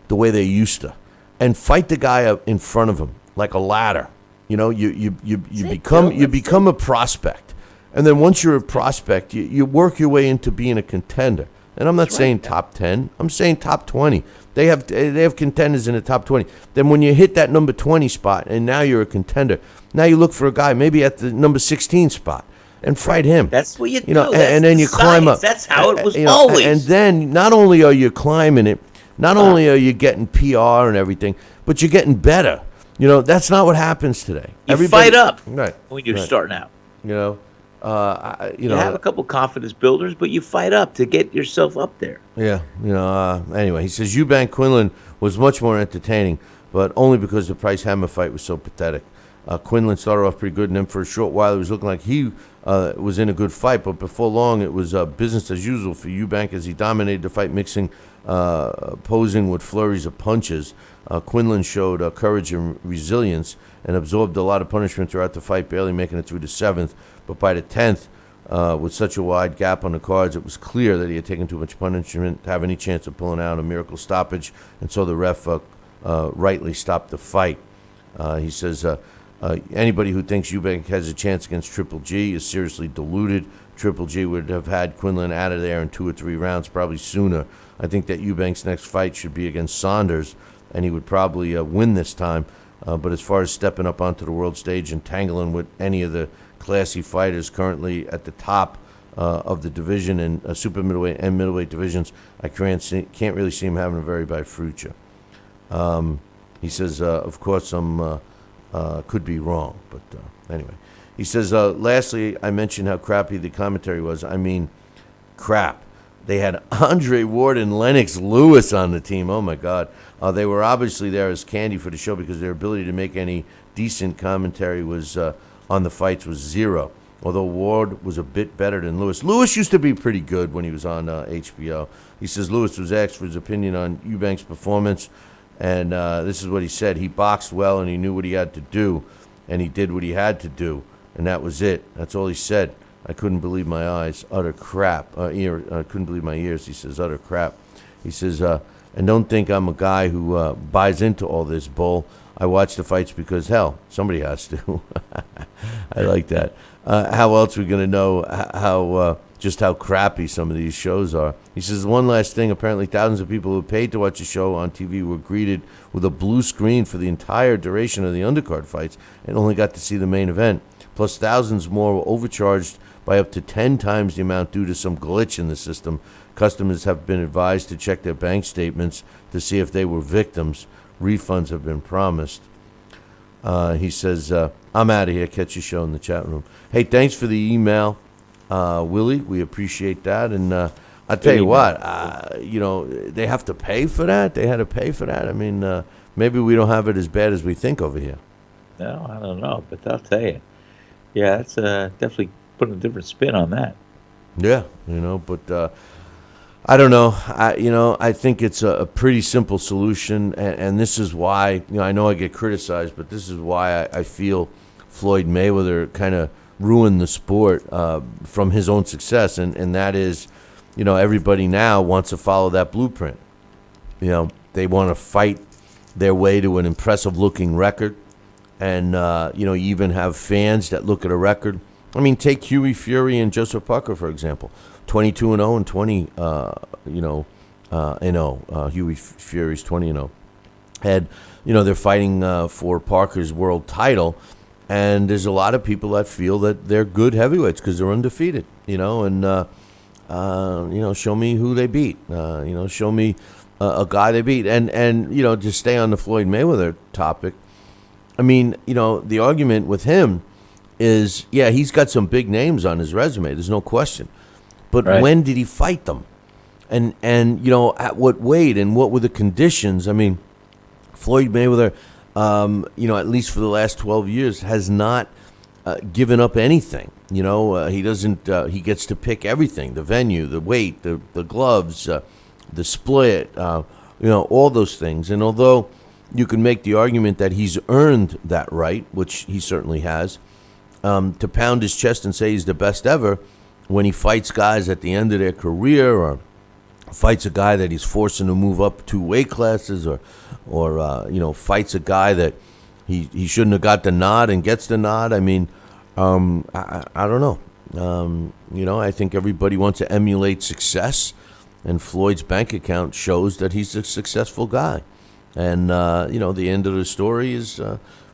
the way they used to, and fight the guy up in front of them like a ladder, you become a prospect, and then once you're a prospect, you work your way into being a contender. And I'm not saying top 10. I'm saying top 20. They have contenders in the top 20. Then when you hit that number 20 spot, and now you're a contender, now you look for a guy maybe at the number 16 spot and fight him. That's what you do. And then you climb up. That's how it was always. And then not only are you climbing it, not only are you getting PR and everything, but you're getting better. That's not what happens today. You fight up when you're starting out. You have a couple confidence builders, but you fight up to get yourself up there. Yeah, anyway, he says Eubank Quinlan was much more entertaining, but only because the Price Hammer fight was so pathetic. Quinlan started off pretty good, and then for a short while, it was looking like he was in a good fight, but before long, it was business as usual for Eubank as he dominated the fight, posing with flurries of punches. Quinlan showed courage and resilience and absorbed a lot of punishment throughout the fight, barely making it through the 7th. But by the 10th, with such a wide gap on the cards, it was clear that he had taken too much punishment to have any chance of pulling out a miracle stoppage, and so the ref rightly stopped the fight. He says anybody who thinks Eubank has a chance against Triple G is seriously deluded. Triple G would have had Quinlan out of there in 2 or 3 rounds, probably sooner. I think that Eubank's next fight should be against Saunders, and he would probably win this time. But as far as stepping up onto the world stage and tangling with any of the classy fighters currently at the top of the division and super middleweight and middleweight divisions, I can't really see him having a very bright future. He says, of course, some could be wrong, but anyway. He says, lastly, I mentioned how crappy the commentary was. I mean, crap. They had Andre Ward and Lennox Lewis on the team. Oh, my God. They were obviously there as candy for the show because their ability to make any decent commentary was on the fights was zero. although Ward was a bit better than Lewis. Lewis used to be pretty good when he was on HBO. He says Lewis was asked for his opinion on Eubanks' performance, and this is what he said. He boxed well, and he knew what he had to do, and he did what he had to do, and that was it. That's all he said. I couldn't believe my eyes. Utter crap. I couldn't believe my ears. He says, utter crap. He says, and don't think I'm a guy who buys into all this bull. I watch the fights because, hell, somebody has to. I like that. How else are we going to know just how crappy some of these shows are? He says, one last thing. Apparently thousands of people who paid to watch the show on TV were greeted with a blue screen for the entire duration of the undercard fights and only got to see the main event. Plus thousands more were overcharged by up to 10 times the amount due to some glitch in the system. Customers have been advised to check their bank statements to see if they were victims. Refunds have been promised. He says, I'm out of here. Catch your show in the chat room. Hey, thanks for the email, Willie. We appreciate that. And I'll tell you what, they have to pay for that. They had to pay for that. I mean, maybe we don't have it as bad as we think over here. No, I don't know, but I'll tell you. Yeah, it's definitely putting a different spin on that. Yeah, but I don't know. I think it's a pretty simple solution, and this is why, I know I get criticized, but this is why I feel Floyd Mayweather kind of ruined the sport from his own success, and that is, everybody now wants to follow that blueprint. They want to fight their way to an impressive-looking record, and, you even have fans that look at a record. I mean, take Huey Fury and Joseph Parker, for example. 22-0 and 20-0. Huey Fury's 20-0. And, they're fighting for Parker's world title, and there's a lot of people that feel that they're good heavyweights because they're undefeated, and, show me who they beat. Show me a guy they beat. And to stay on the Floyd Mayweather topic, I mean, the argument with him is, yeah, he's got some big names on his resume. There's no question. But right. When did he fight them? And at what weight and what were the conditions? I mean, Floyd Mayweather, at least for the last 12 years, has not given up anything. He doesn't. He gets to pick everything: the venue, the weight, the gloves, the split. All those things. And although you can make the argument that he's earned that right, which he certainly has, to pound his chest and say he's the best ever when he fights guys at the end of their career, or fights a guy that he's forcing to move up 2 weight classes, or fights a guy that he shouldn't have got the nod and gets the nod. I mean, I don't know. I think everybody wants to emulate success, and Floyd's bank account shows that he's a successful guy. And, the end of the story is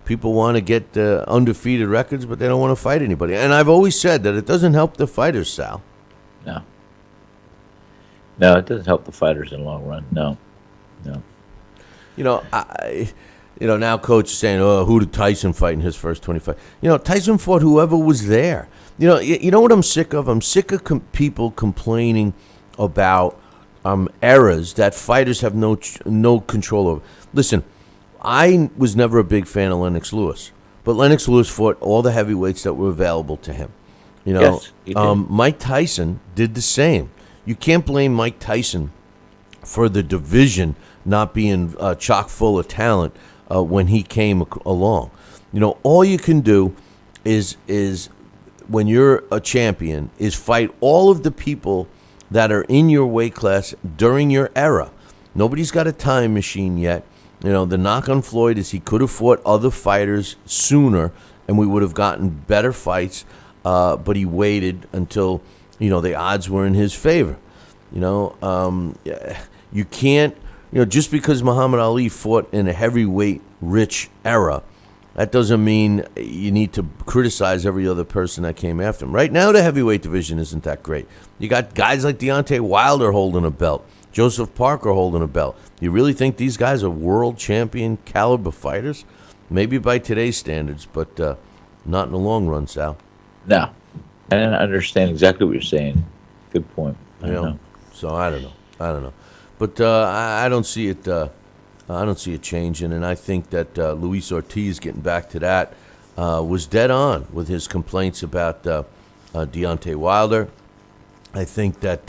people want to get undefeated records, but they don't want to fight anybody. And I've always said that it doesn't help the fighters, Sal. No, it doesn't help the fighters in the long run. No. Now Coach is saying, who did Tyson fight in his first 25? Tyson fought whoever was there. You know what I'm sick of? I'm sick of people complaining about eras that fighters have no control over. Listen, I was never a big fan of Lennox Lewis, but Lennox Lewis fought all the heavyweights that were available to him. Yes, he did. Mike Tyson did the same. You can't blame Mike Tyson for the division not being chock full of talent when he came along. All you can do is when you're a champion is fight all of the people that are in your weight class during your era. Nobody's got a time machine yet. The knock on Floyd is he could have fought other fighters sooner, and we would have gotten better fights, but he waited until, the odds were in his favor. You can't, just because Muhammad Ali fought in a heavyweight-rich era, that doesn't mean you need to criticize every other person that came after him. Right now, the heavyweight division isn't that great. You got guys like Deontay Wilder holding a belt, Joseph Parker holding a belt. You really think these guys are world champion caliber fighters? Maybe by today's standards, but not in the long run, Sal. No. I understand exactly what you're saying. Good point. I know. So I don't know. But I don't see it. I don't see it changing, and I think that Luis Ortiz, getting back to that, was dead on with his complaints about Deontay Wilder. I think that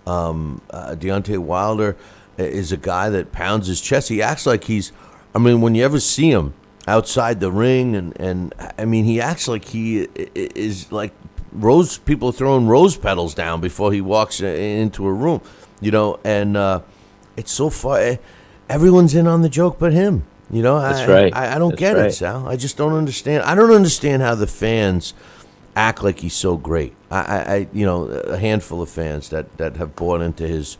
Deontay Wilder is a guy that pounds his chest. He acts like he's, I mean, when you ever see him outside the ring, and I mean, he acts like he is like people throwing rose petals down before he walks into a room, and it's so far. Everyone's in on the joke but him. That's right. I don't get it, Sal. I just don't understand. I don't understand how the fans act like he's so great. A handful of fans that have bought into his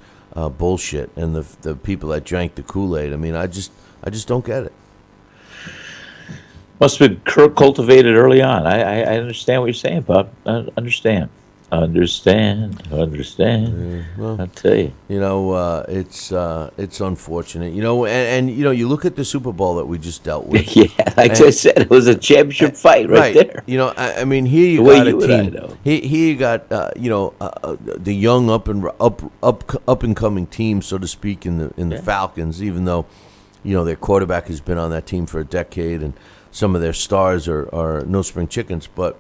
bullshit, and the people that drank the Kool-Aid. I mean, I just don't get it. Must have been cultivated early on. I understand what you're saying, Bob. I understand. Well, I tell you. It's unfortunate. And you look at the Super Bowl that we just dealt with. Yeah, I said, it was a championship fight right there. I mean, here you got a team. Here you got the young up and coming team, so to speak, in the Falcons. Even though their quarterback has been on that team for a decade, and some of their stars are no spring chickens. But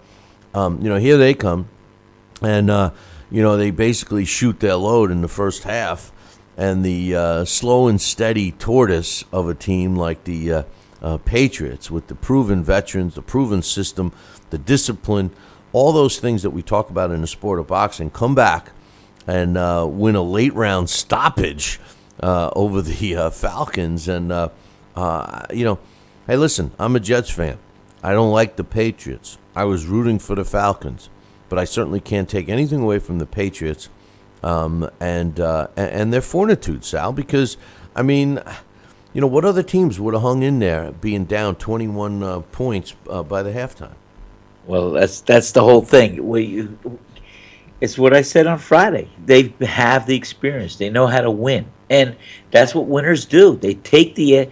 here they come. And, they basically shoot their load in the first half. And the slow and steady tortoise of a team like the Patriots, with the proven veterans, the proven system, the discipline, all those things that we talk about in the sport of boxing, come back and win a late-round stoppage over the Falcons. And, hey, listen, I'm a Jets fan. I don't like the Patriots. I was rooting for the Falcons. But I certainly can't take anything away from the Patriots and their fortitude, Sal, because, I mean, what other teams would have hung in there being down 21 points by the halftime? Well, that's the whole thing. It's what I said on Friday. They have the experience. They know how to win. And that's what winners do. They take the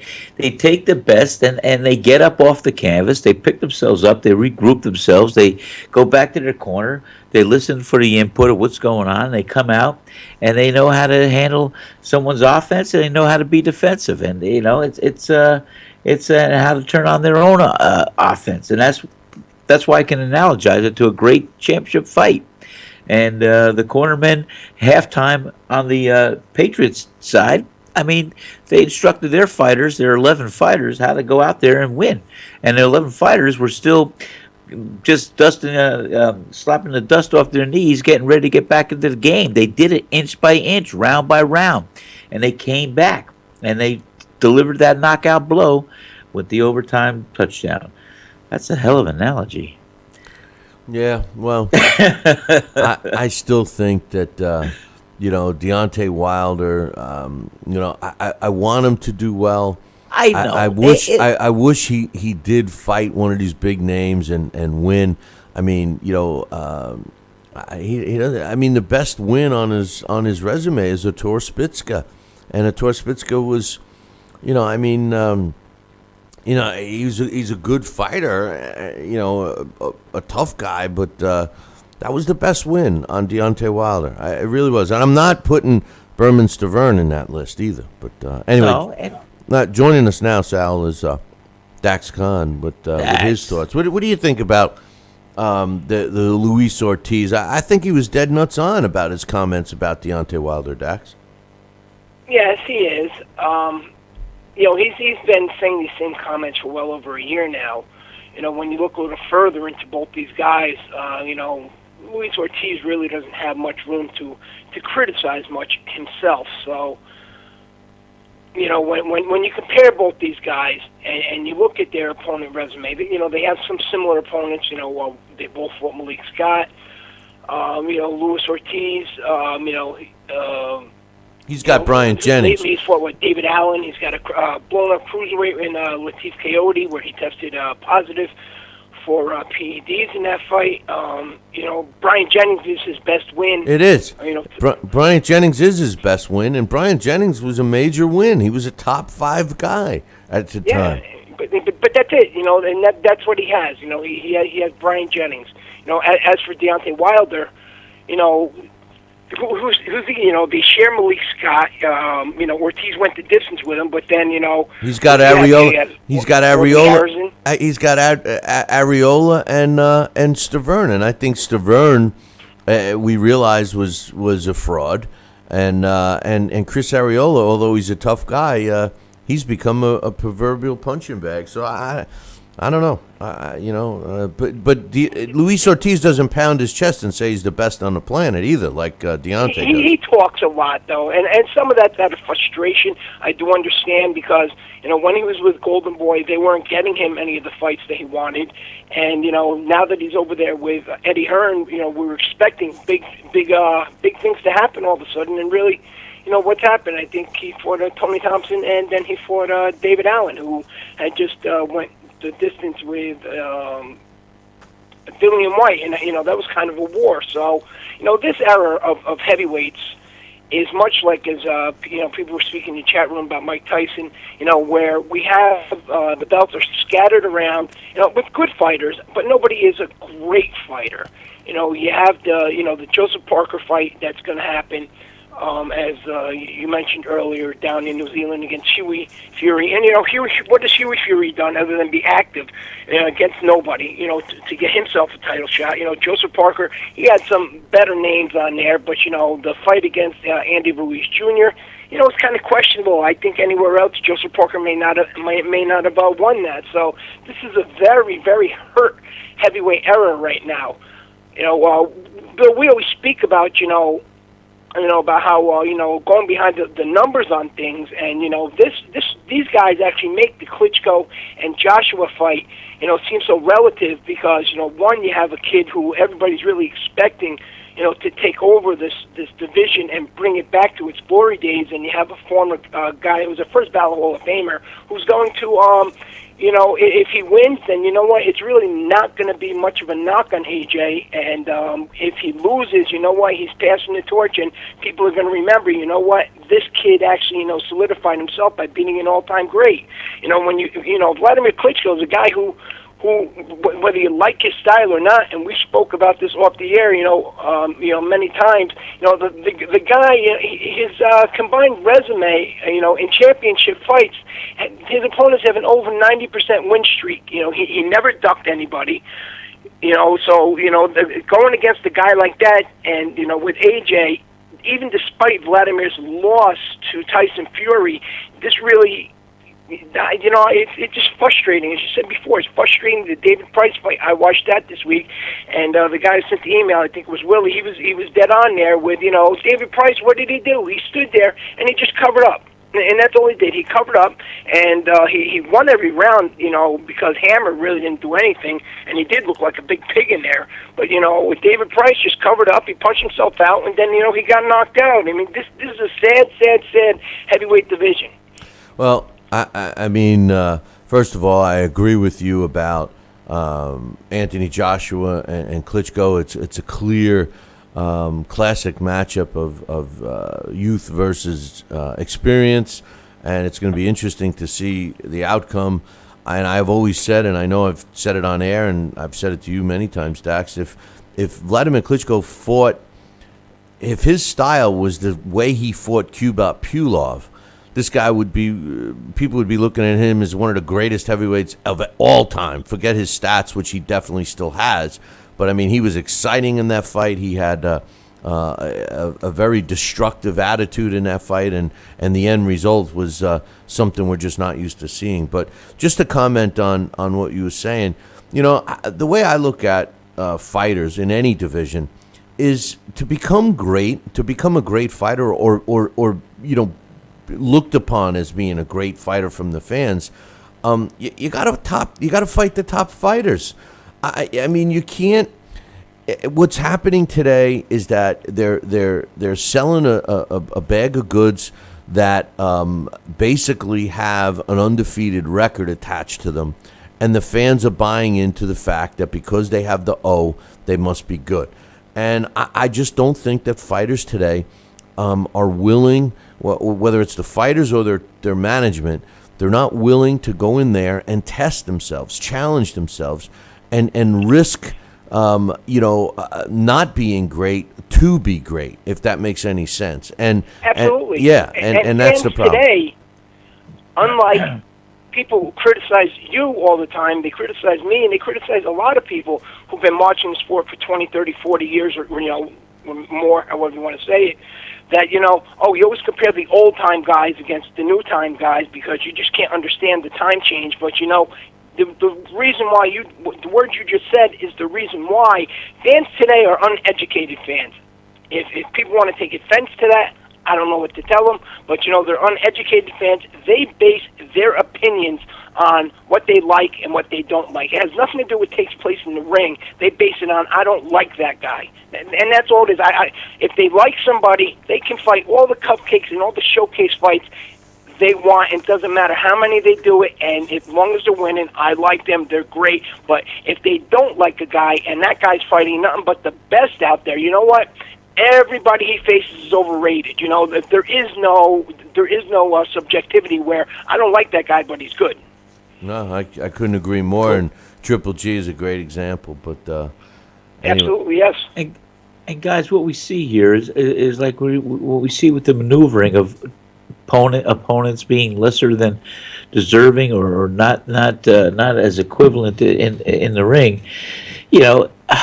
best and they get up off the canvas. They pick themselves up. They regroup themselves. They go back to their corner. They listen for the input of what's going on. They come out and they know how to handle someone's offense, and they know how to be defensive. And it's how to turn on their own offense. And that's why I can analogize it to a great championship fight. And the cornermen, halftime on the Patriots side, I mean, they instructed their fighters, their 11 fighters, how to go out there and win. And the 11 fighters were still just slapping the dust off their knees, getting ready to get back into the game. They did it inch by inch, round by round. And they came back, and they delivered that knockout blow with the overtime touchdown. That's a hell of an analogy. Yeah, well, I still think that, Deontay Wilder, I want him to do well. I know. I wish he did fight one of these big names and win. I mean, he doesn't. I mean, the best win on his resume is Artur Spitska, and Artur Spitska was, he's a good fighter, a tough guy, but that was the best win on Deontay Wilder. It really was. And I'm not putting Berman Stavern in that list either. But anyway, not joining us now, Sal, is Dax Khan with his thoughts. What do you think about the Luis Ortiz? I think he was dead nuts on about his comments about Deontay Wilder, Dax. Yes, he is. He's been saying these same comments for well over a year now. When you look a little further into both these guys, Luis Ortiz really doesn't have much room to criticize much himself. So, when you compare both these guys and you look at their opponent resume, they have some similar opponents. They both fought Malik Scott. Luis Ortiz. He's got Brian Jennings. Lately, he's fought with David Allen. He's got a blown-up cruiserweight in Latif Coyote, where he tested positive for PEDs in that fight. Brian Jennings is his best win. It is. Brian Jennings is his best win, and Brian Jennings was a major win. He was a top 5 guy at the time. But that's it. And that's what he has. He has Brian Jennings. As for Deontay Wilder, who's they share Malik Scott. Ortiz went the distance with him, but then he's got Areola. He's got Areola. He's got Areola and Stavern, and I think Stavern we realized was a fraud, and Chris Areola, although he's a tough guy, he's become a proverbial punching bag. So I don't know, but Luis Ortiz doesn't pound his chest and say he's the best on the planet either, like Deontay does. He talks a lot, though, and some of that frustration I do understand, because when he was with Golden Boy, they weren't getting him any of the fights that he wanted, and now that he's over there with Eddie Hearn, we were expecting big things to happen all of a sudden, and really. What's happened? I think he fought Tony Thompson, and then he fought David Allen, who had just went the distance with Dillian White, and that was kind of a war. So, this era of heavyweights is much like as people were speaking in the chat room about Mike Tyson. Where we have the belts are scattered around, with good fighters, but nobody is a great fighter. You have the Joseph Parker fight that's going to happen. As you mentioned earlier, down in New Zealand against Huey Fury. And, what has Huey Fury done other than be active against nobody, to get himself a title shot? Joseph Parker, he had some better names on there, but, the fight against Andy Ruiz Jr., it's kind of questionable. I think anywhere else, Joseph Parker may not have won that. So this is a very, very hurt heavyweight era right now. Bill, we always speak about, about how going behind the numbers on things, and these guys actually make the Klitschko and Joshua fight seem so relative, because one, you have a kid who everybody's really expecting to take over this division and bring it back to its glory days, and you have a former guy who was a first ballot Hall of Famer who's going to if he wins, then it's really not going to be much of a knock on AJ. And if he loses, he's passing the torch, and people are going to remember, this kid actually, solidified himself by beating an all-time great. When Vladimir Klitschko is a guy who whether you like his style or not, and we spoke about this off the air, many times. The guy, his combined resume, in championship fights, his opponents have an over 90% win streak. He never ducked anybody. So going against a guy like that, and with AJ, even despite Vladimir's loss to Tyson Fury, this really. It's just frustrating. As you said before, it's frustrating. The David Price fight, I watched that this week, and the guy who sent the email, I think it was Willie, he was dead on there with, David Price, what did he do? He stood there, and he just covered up. And that's all he did. He covered up, and he won every round, because Hammer really didn't do anything, and he did look like a big pig in there. But, with David Price just covered up, he punched himself out, and then, he got knocked out. I mean, this is a sad heavyweight division. Well, I mean, first of all, I agree with you about Anthony Joshua and Klitschko. It's a clear classic matchup of youth versus experience, and it's going to be interesting to see the outcome. And I've always said, and I know I've said it on air, and I've said it to you many times, Dax, if Vladimir Klitschko fought, if his style was the way he fought Kubrat Pulev, this guy people would be looking at him as one of the greatest heavyweights of all time. Forget his stats, which he definitely still has. But, I mean, he was exciting in that fight. He had a very destructive attitude in that fight, and the end result was something we're just not used to seeing. But just to comment on what you were saying, the way I look at fighters in any division is to become great, to become a great fighter or looked upon as being a great fighter from the fans, you got to fight the top fighters. I mean, you can't. What's happening today is that they're selling a bag of goods that basically have an undefeated record attached to them, and the fans are buying into the fact that because they have the O, they must be good. And I just don't think that fighters today are willing. Whether it's the fighters or their management, they're not willing to go in there and test themselves, challenge themselves, and risk, not being great to be great, if that makes any sense. And Absolutely. And that's the problem. Today, unlike people who criticize you all the time, they criticize me, and they criticize a lot of people who've been watching the sport for 20, 30, 40 years, or more, however you want to say it, that, you always compare the old-time guys against the new-time guys because you just can't understand the time change. But, the reason why the words you just said is the reason why fans today are uneducated fans. If people want to take offense to that, I don't know what to tell them, but they're uneducated fans. They base their opinions on what they like and what they don't like. It has nothing to do with what takes place in the ring. They base it on, I don't like that guy. And that's all it is. If they like somebody, they can fight all the cupcakes and all the showcase fights they want. It doesn't matter how many they do it, and as long as they're winning, I like them. They're great. But if they don't like a guy and that guy's fighting nothing but the best out there, you know what? Everybody he faces is overrated. There is no subjectivity where I don't like that guy, but he's good. No, I couldn't agree more. Cool. And Triple G is a great example. But anyway. Absolutely, yes. And guys, what we see here is like what we see with the maneuvering of opponents being lesser than deserving or not as equivalent in the ring.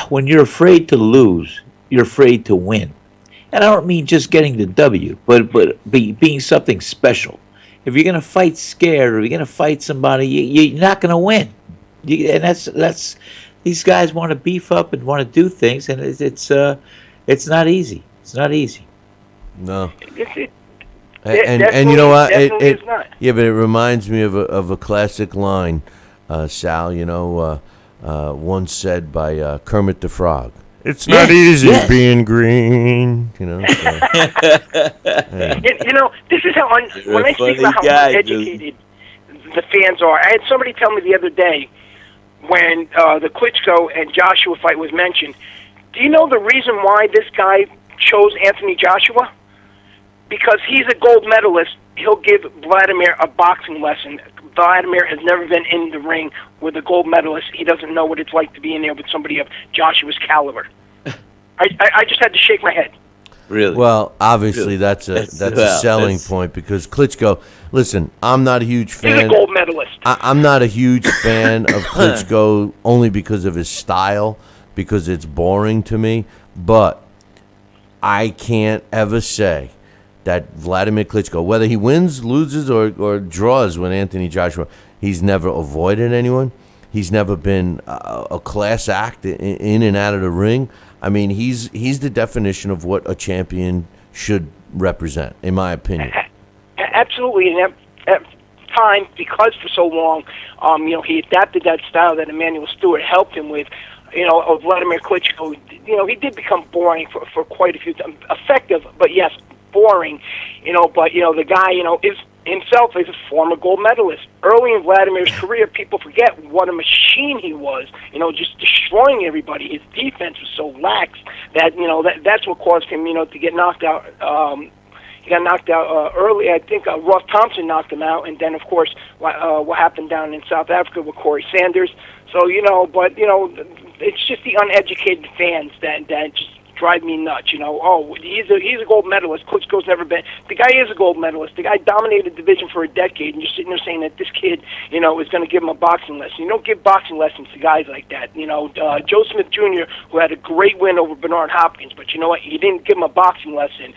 When you're afraid to lose, you're afraid to win. And I don't mean just getting the W, but being something special. If you're going to fight scared, or you're going to fight somebody, you're not going to win. And that's these guys want to beef up and want to do things, and it's not easy. It's not easy. No. And you know what? Yeah, but it reminds me of a classic line, Sal. Once said by Kermit the Frog. It's not easy being green, So, this is how when I speak about how uneducated the fans are. I had somebody tell me the other day when the Klitschko and Joshua fight was mentioned. Do you know the reason why this guy chose Anthony Joshua? Because he's a gold medalist. He'll give Vladimir a boxing lesson. Vladimir has never been in the ring with a gold medalist. He doesn't know what it's like to be in there with somebody of Joshua's caliber. I just had to shake my head. Really? Well, obviously that's a selling point because Klitschko. Listen, I'm not a huge fan. He's a gold medalist. I'm not a huge fan of Klitschko only because of his style, because it's boring to me. But I can't ever say that Vladimir Klitschko, whether he wins, loses, or draws with Anthony Joshua, he's never avoided anyone. He's never been a class act in and out of the ring. I mean, he's the definition of what a champion should represent, in my opinion. Absolutely, and at times, because for so long, he adapted that style that Emmanuel Stewart helped him with. Vladimir Klitschko, he did become boring for quite a few times. Effective, but yes, boring. But the guy, is himself is a former gold medalist. Early in Vladimir's career, people forget what a machine he was. Just destroying everybody. His defense was so lax that that's what caused him, to get knocked out. He got knocked out early. I think Ross Thompson knocked him out, and then of course what happened down in South Africa with Corey Sanders. So it's just the uneducated fans that just drive me nuts. He's a gold medalist. Klitschko's never been. The guy is a gold medalist. The guy dominated the division for a decade, and you're sitting there saying that this kid, is going to give him a boxing lesson. You don't give boxing lessons to guys like that. Joe Smith Jr., who had a great win over Bernard Hopkins, but you know what? You didn't give him a boxing lesson.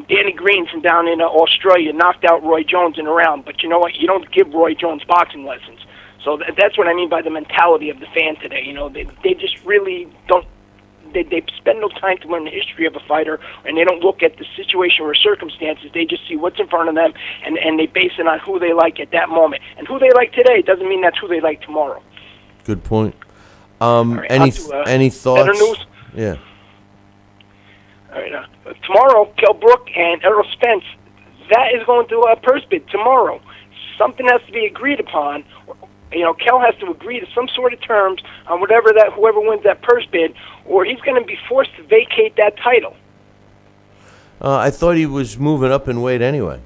Danny Green from down in Australia knocked out Roy Jones in a round, but you know what? You don't give Roy Jones boxing lessons. So that's what I mean by the mentality of the fan today. They just really don't. They spend no time to learn the history of a fighter, and they don't look at the situation or circumstances. They just see what's in front of them, and they base it on who they like at that moment. And who they like today doesn't mean that's who they like tomorrow. Good point. Right, any thoughts? Better news? Yeah. All right. Tomorrow, Kell Brook and Errol Spence, that is going to a purse bid tomorrow. Something has to be agreed upon. Kell has to agree to some sort of terms on whoever wins that purse bid, or he's going to be forced to vacate that title. I thought he was moving up in weight anyway.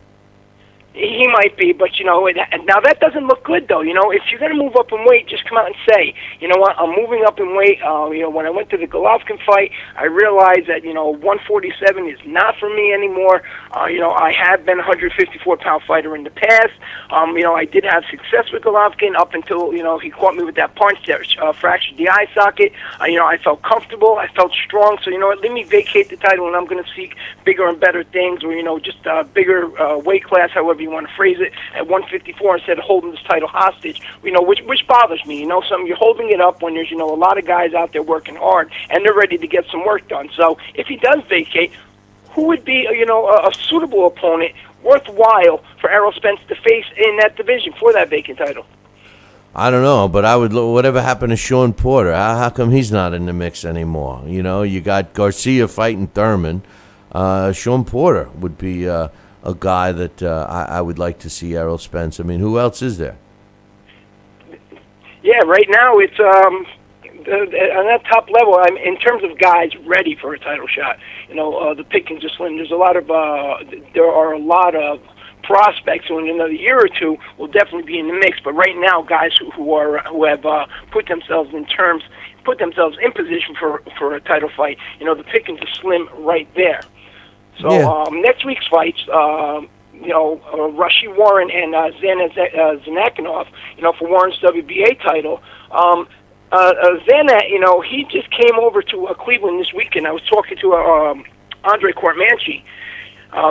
He might be, but now that doesn't look good though. If you're going to move up in weight, just come out and say, you know what, I'm moving up in weight. When I went to the Golovkin fight, I realized that 147 is not for me anymore. I have been a 154-pound fighter in the past. I did have success with Golovkin up until he caught me with that punch that fractured the eye socket. I felt comfortable, I felt strong. So let me vacate the title, and I'm going to seek bigger and better things, or just a bigger weight class, however you want to phrase it, at 154 instead of holding this title hostage. Which bothers me. You're holding it up when there's a lot of guys out there working hard and they're ready to get some work done. So if he does vacate, who would be a suitable opponent, worthwhile for Errol Spence to face in that division for that vacant title? I don't know, but I would look. Whatever happened to Sean Porter? How come he's not in the mix anymore? You got Garcia fighting Thurman. Sean Porter would be a guy that I would like to see Errol Spence. I mean, who else is there? Yeah, right now it's on that top level. In terms of guys ready for a title shot, the pickings are slim. There are a lot of prospects who in another year or two will definitely be in the mix. But right now, guys who have put themselves in position for a title fight, the pickings are slim right there. So Yeah. Next week's fights, Rashid Warren and Zanakinov, for Warren's WBA title. Zana, he just came over to Cleveland this weekend. I was talking to Andre Cormanchi,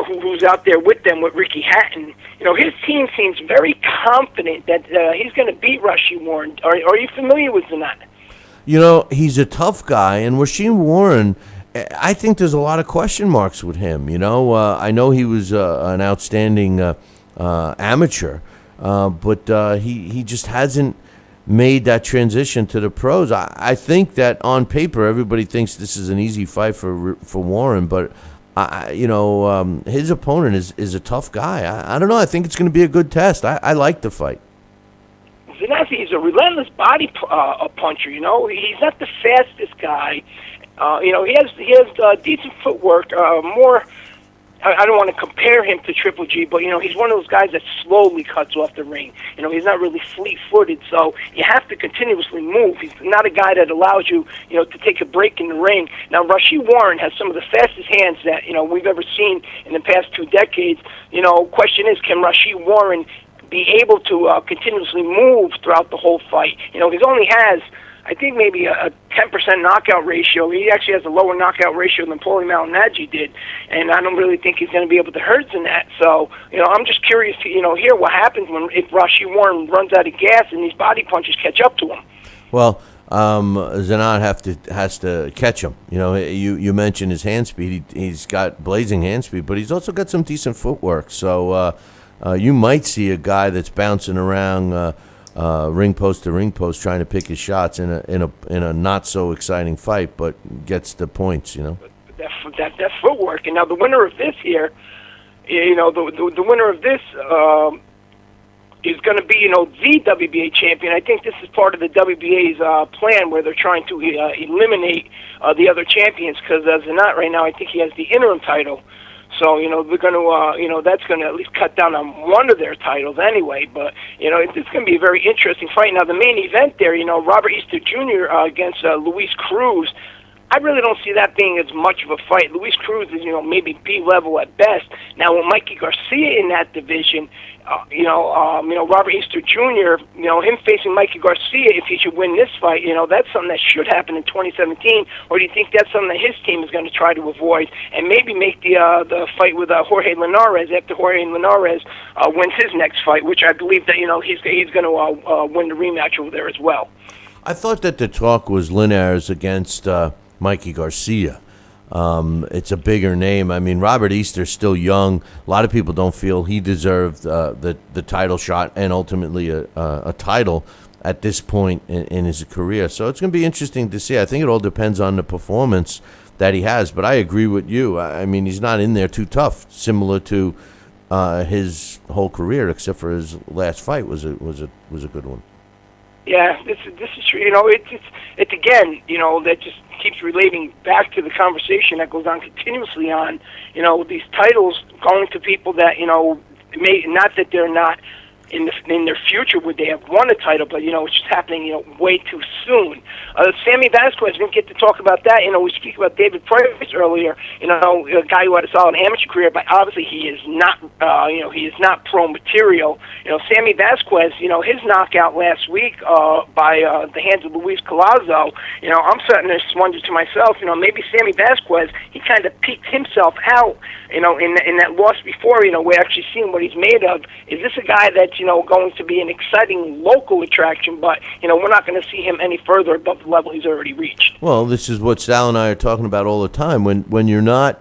who's out there with them with Ricky Hatton. His team seems very confident that he's going to beat Rashid Warren. Are you familiar with Zana? He's a tough guy, and Rashid Warren, I think there's a lot of question marks with him. I know he was an outstanding amateur, but he just hasn't made that transition to the pros. I think that on paper everybody thinks this is an easy fight for Warren, but his opponent is a tough guy. I don't know. I think it's going to be a good test. I like the fight. Zanazzi is a relentless body puncher. He's not the fastest guy. He has decent footwork. I don't want to compare him to Triple G, but he's one of those guys that slowly cuts off the ring. He's not really fleet-footed, so you have to continuously move. He's not a guy that allows you, to take a break in the ring. Now, Rashid Warren has some of the fastest hands that we've ever seen in the past 2 decades. Question is, can Rashid Warren be able to continuously move throughout the whole fight? He only has, I think, maybe a 10% knockout ratio. He actually has a lower knockout ratio than Paulie Malignaggi did, and I don't really think he's going to be able to hurt in that. So, I'm just curious to, hear what happens if Rashid Warren runs out of gas and these body punches catch up to him. Well, Zanat has to catch him. You mentioned his hand speed. He's got blazing hand speed, but he's also got some decent footwork. So you might see a guy that's bouncing around ring post to ring post, trying to pick his shots in a not so exciting fight, but gets the points. That footwork, and now the winner of this here, the winner of this is going to be the WBA champion. I think this is part of the WBA's plan where they're trying to eliminate the other champions, because as of not right now, I think he has the interim title. So, they're going to, that's going to at least cut down on one of their titles anyway. But, it's going to be a very interesting fight. Now, the main event there, Robert Easter Jr. Against Luis Cruz, I really don't see that being as much of a fight. Luis Cruz is, maybe B-level at best. Now, with Mikey Garcia in that division, Robert Easter Jr., him facing Mikey Garcia, if he should win this fight, that's something that should happen in 2017. Or do you think that's something that his team is going to try to avoid and maybe make the fight with Jorge Linares after Jorge Linares wins his next fight, which I believe that he's going to win the rematch over there as well. I thought that the talk was Linares against Mikey Garcia. It's a bigger name. I mean, Robert Easter's still young. A lot of people don't feel he deserved the title shot and ultimately a title at this point in his career. So it's going to be interesting to see. I think it all depends on the performance that he has. But I agree with you. I mean, he's not in there too tough, similar to his whole career, except for his last fight was a good one. Yeah, this is true. It's again, that just keeps relating back to the conversation that goes on continuously on, these titles going to people that, not that they're not in their future would they have won a title, but it's just happening way too soon. Sammy Vasquez, we didn't get to talk about that. We speak about David Price earlier. A guy who had a solid amateur career, but obviously he is not he is not pro material. Sammy Vasquez, his knockout last week by the hands of Luis Collazo. I'm starting to wonder to myself, maybe Sammy Vasquez, he kind of peaked himself out. In that loss before, we're actually seeing what he's made of. Is this a guy that's going to be an exciting local attraction, but we're not going to see him any further above the level he's already reached? Well, this is what Sal and I are talking about all the time. When you're not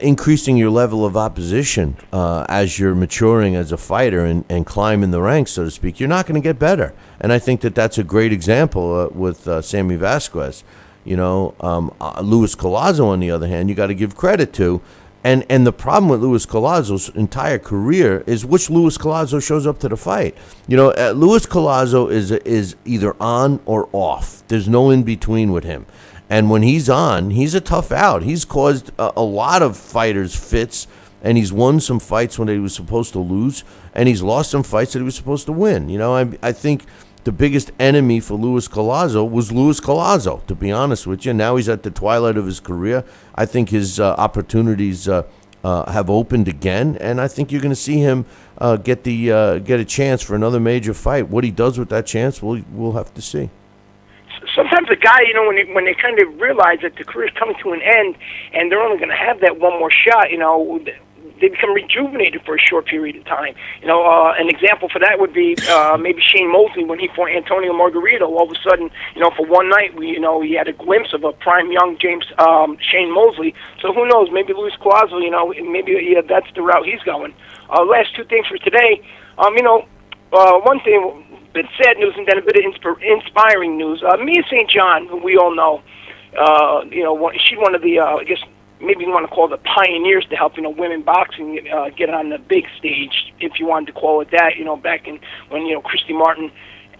increasing your level of opposition as you're maturing as a fighter and climbing the ranks, so to speak, you're not going to get better. And I think that's a great example with Sammy Vasquez. Luis Collazo, on the other hand, you got to give credit to. And the problem with Luis Collazo's entire career is which Luis Collazo shows up to the fight. Luis Collazo is either on or off. There's no in between with him. And when he's on, he's a tough out. He's caused a lot of fighters fits, and he's won some fights when he was supposed to lose, and he's lost some fights that he was supposed to win. I think the biggest enemy for Luis Collazo was Luis Collazo, to be honest with you. Now he's at the twilight of his career. I think his opportunities have opened again, and I think you're going to see him get a chance for another major fight. What he does with that chance, we'll have to see. Sometimes a guy, when they kind of realize that the career's coming to an end and they're only going to have that one more shot, they become rejuvenated for a short period of time. An example for that would be maybe Shane Mosley when he fought Antonio Margarito. All of a sudden, for one night, he had a glimpse of a prime young Shane Mosley. So who knows? Maybe Luis Collazo, maybe that's the route he's going. Last two things for today. One thing, a bit sad news and then a bit of inspiring news. Mia St. John, who we all know, she's one of the, I guess, maybe you want to call the pioneers to help, women boxing get on the big stage, if you wanted to call it that, back in when, Christy Martin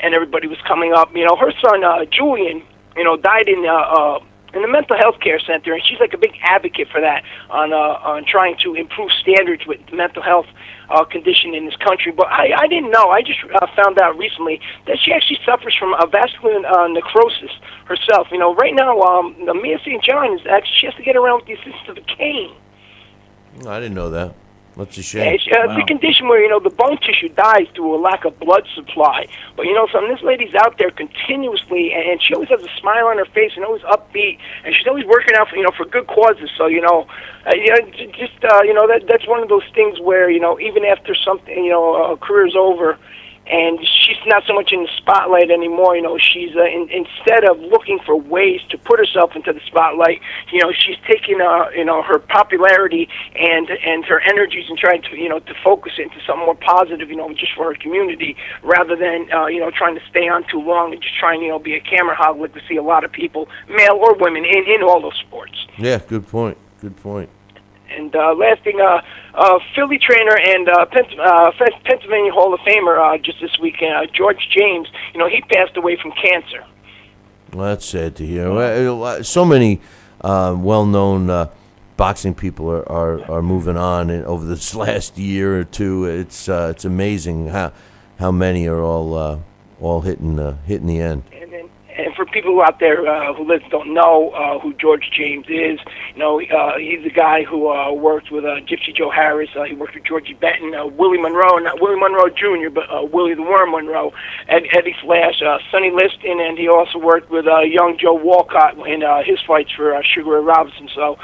and everybody was coming up. Her son, Julian, died in the mental health care center, and she's like a big advocate for that on trying to improve standards with mental health condition in this country. But I didn't know. I just found out recently that she actually suffers from vascular necrosis herself. Right now, Mia St. John she has to get around with the assistance of a cane. I didn't know that. That's a shame. It's a condition where, the bone tissue dies through a lack of blood supply. But, this lady's out there continuously, and she always has a smile on her face and always upbeat, and she's always working out for good causes. So, that's one of those things where, even after something, a career's over, and she's not so much in the spotlight anymore. She's instead of looking for ways to put herself into the spotlight, she's taking her popularity and her energies and trying to focus it into something more positive, just for her community, rather than trying to stay on too long and just trying be a camera hog like we see a lot of people, male or women, in all those sports. Yeah, good point. Good point. And last thing, Philly trainer and Pennsylvania Hall of Famer just this weekend, George James, he passed away from cancer. Well, that's sad to hear. So many well-known boxing people are moving on over this last year or two. It's amazing how many are all hitting the end. And for people out there who don't know who George James is, he's a guy who worked with Gypsy Joe Harris. He worked with Georgie Benton, Willie Monroe, not Willie Monroe Jr., but Willie the Worm Monroe, Eddie Flash, Sonny Liston, and he also worked with young Joe Walcott in his fights for Sugar Ray Robinson. So,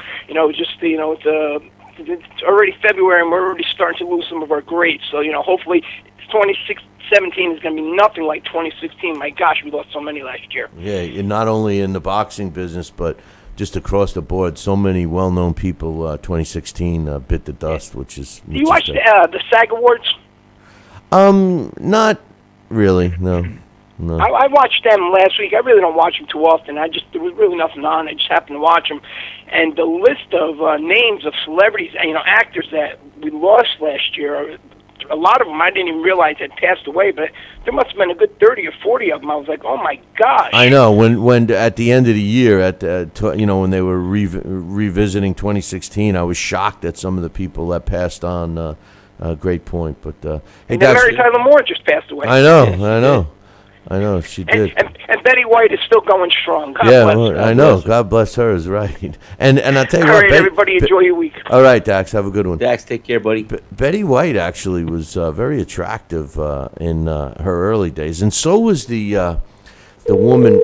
it's already February, and we're already starting to lose some of our greats. So, hopefully 2017 is going to be nothing like 2016. My gosh, we lost so many last year. Yeah, not only in the boxing business, but just across the board. So many well-known people, 2016 bit the dust, which is... Do you watch the SAG Awards? Not really, no. I watched them last week. I really don't watch them too often. There was really nothing on. I just happened to watch them. And the list of names of celebrities, actors that we lost last year, a lot of them I didn't even realize had passed away, but there must have been a good 30 or 40 of them. I was like, oh my gosh. I know when at the end of the year, when they were revisiting 2016, I was shocked at some of the people that passed on. Great point, but hey, and then Mary Tyler Moore just passed away. I know, she did. And Betty White is still going strong. God yeah, bless well, her. I know. God bless her is right. And I'll tell you All what, right, everybody, enjoy your week. All right, Dax, have a good one. Dax, take care, buddy. Betty White actually was very attractive in her early days, and so was the woman.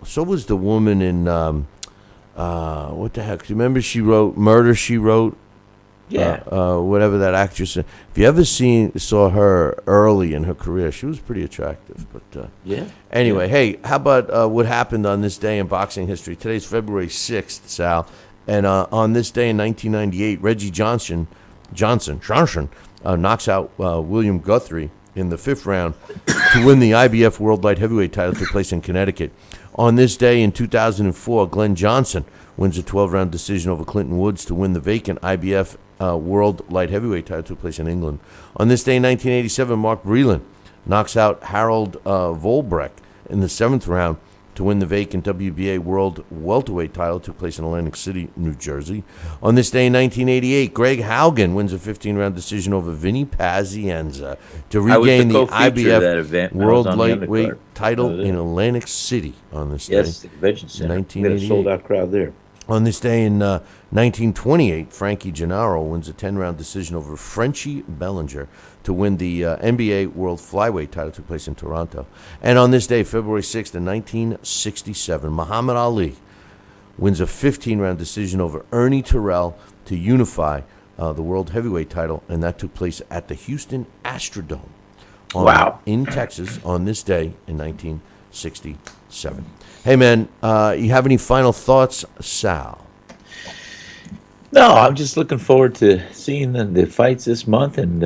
So was the woman in what the heck? Do you remember she wrote Murder? She wrote. Yeah. Whatever that actress. If you ever saw her early in her career, she was pretty attractive. But yeah. Anyway, hey, how about what happened on this day in boxing history? Today's February 6th, Sal, and on this day in 1998, Reggie Johnson knocks out William Guthrie in the 5th round to win the IBF World Light Heavyweight title. Took place in Connecticut. On this day in 2004, Glenn Johnson wins a 12-round decision over Clinton Woods to win the vacant IBF World Light Heavyweight title. Took place in England. On this day in 1987, Mark Breland knocks out Harold Volbrecht in the 7th round to win the vacant WBA World Welterweight title. Took place in Atlantic City, New Jersey. On this day in 1988, Greg Haugen wins a 15-round decision over Vinny Pazienza to regain the IBF World Lightweight title in Atlantic City on this day. Yes, the convention center. 1988. We had a sold-out crowd there. On this day in 1928, Frankie Gennaro wins a 10-round decision over Frenchie Bellinger to win the NBA World Flyweight title. Took place in Toronto. And on this day, February 6th, in 1967, Muhammad Ali wins a 15-round decision over Ernie Terrell to unify the World Heavyweight title, and that took place at the Houston Astrodome in Texas on this day in 1967. Hey, man, you have any final thoughts, Sal? No, I'm just looking forward to seeing the fights this month, and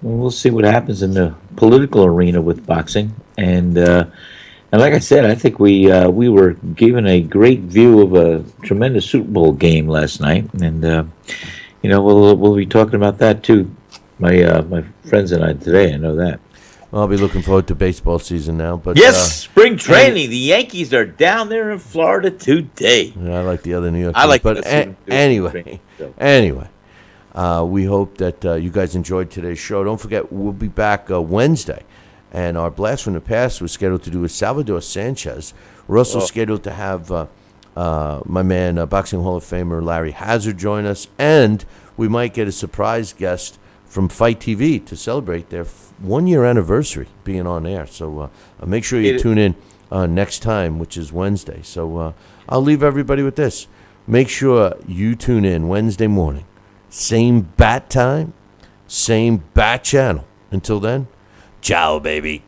we'll see what happens in the political arena with boxing. And like I said, I think we were given a great view of a tremendous Super Bowl game last night, and we'll be talking about that too. My friends and I today. I know that. I'll be looking forward to baseball season now. But yes, spring training. The Yankees are down there in Florida today. Yeah, I like the other New York. I like, but anyway, we hope that you guys enjoyed today's show. Don't forget, we'll be back Wednesday, and our blast from the past was scheduled to do with Salvador Sanchez. We're also scheduled to have my man, Boxing Hall of Famer Larry Hazard, join us, and we might get a surprise guest from Fight TV to celebrate their 1-year anniversary being on air. So make sure you tune in next time, which is Wednesday. So I'll leave everybody with this. Make sure you tune in Wednesday morning. Same bat time, same bat channel. Until then, ciao, baby.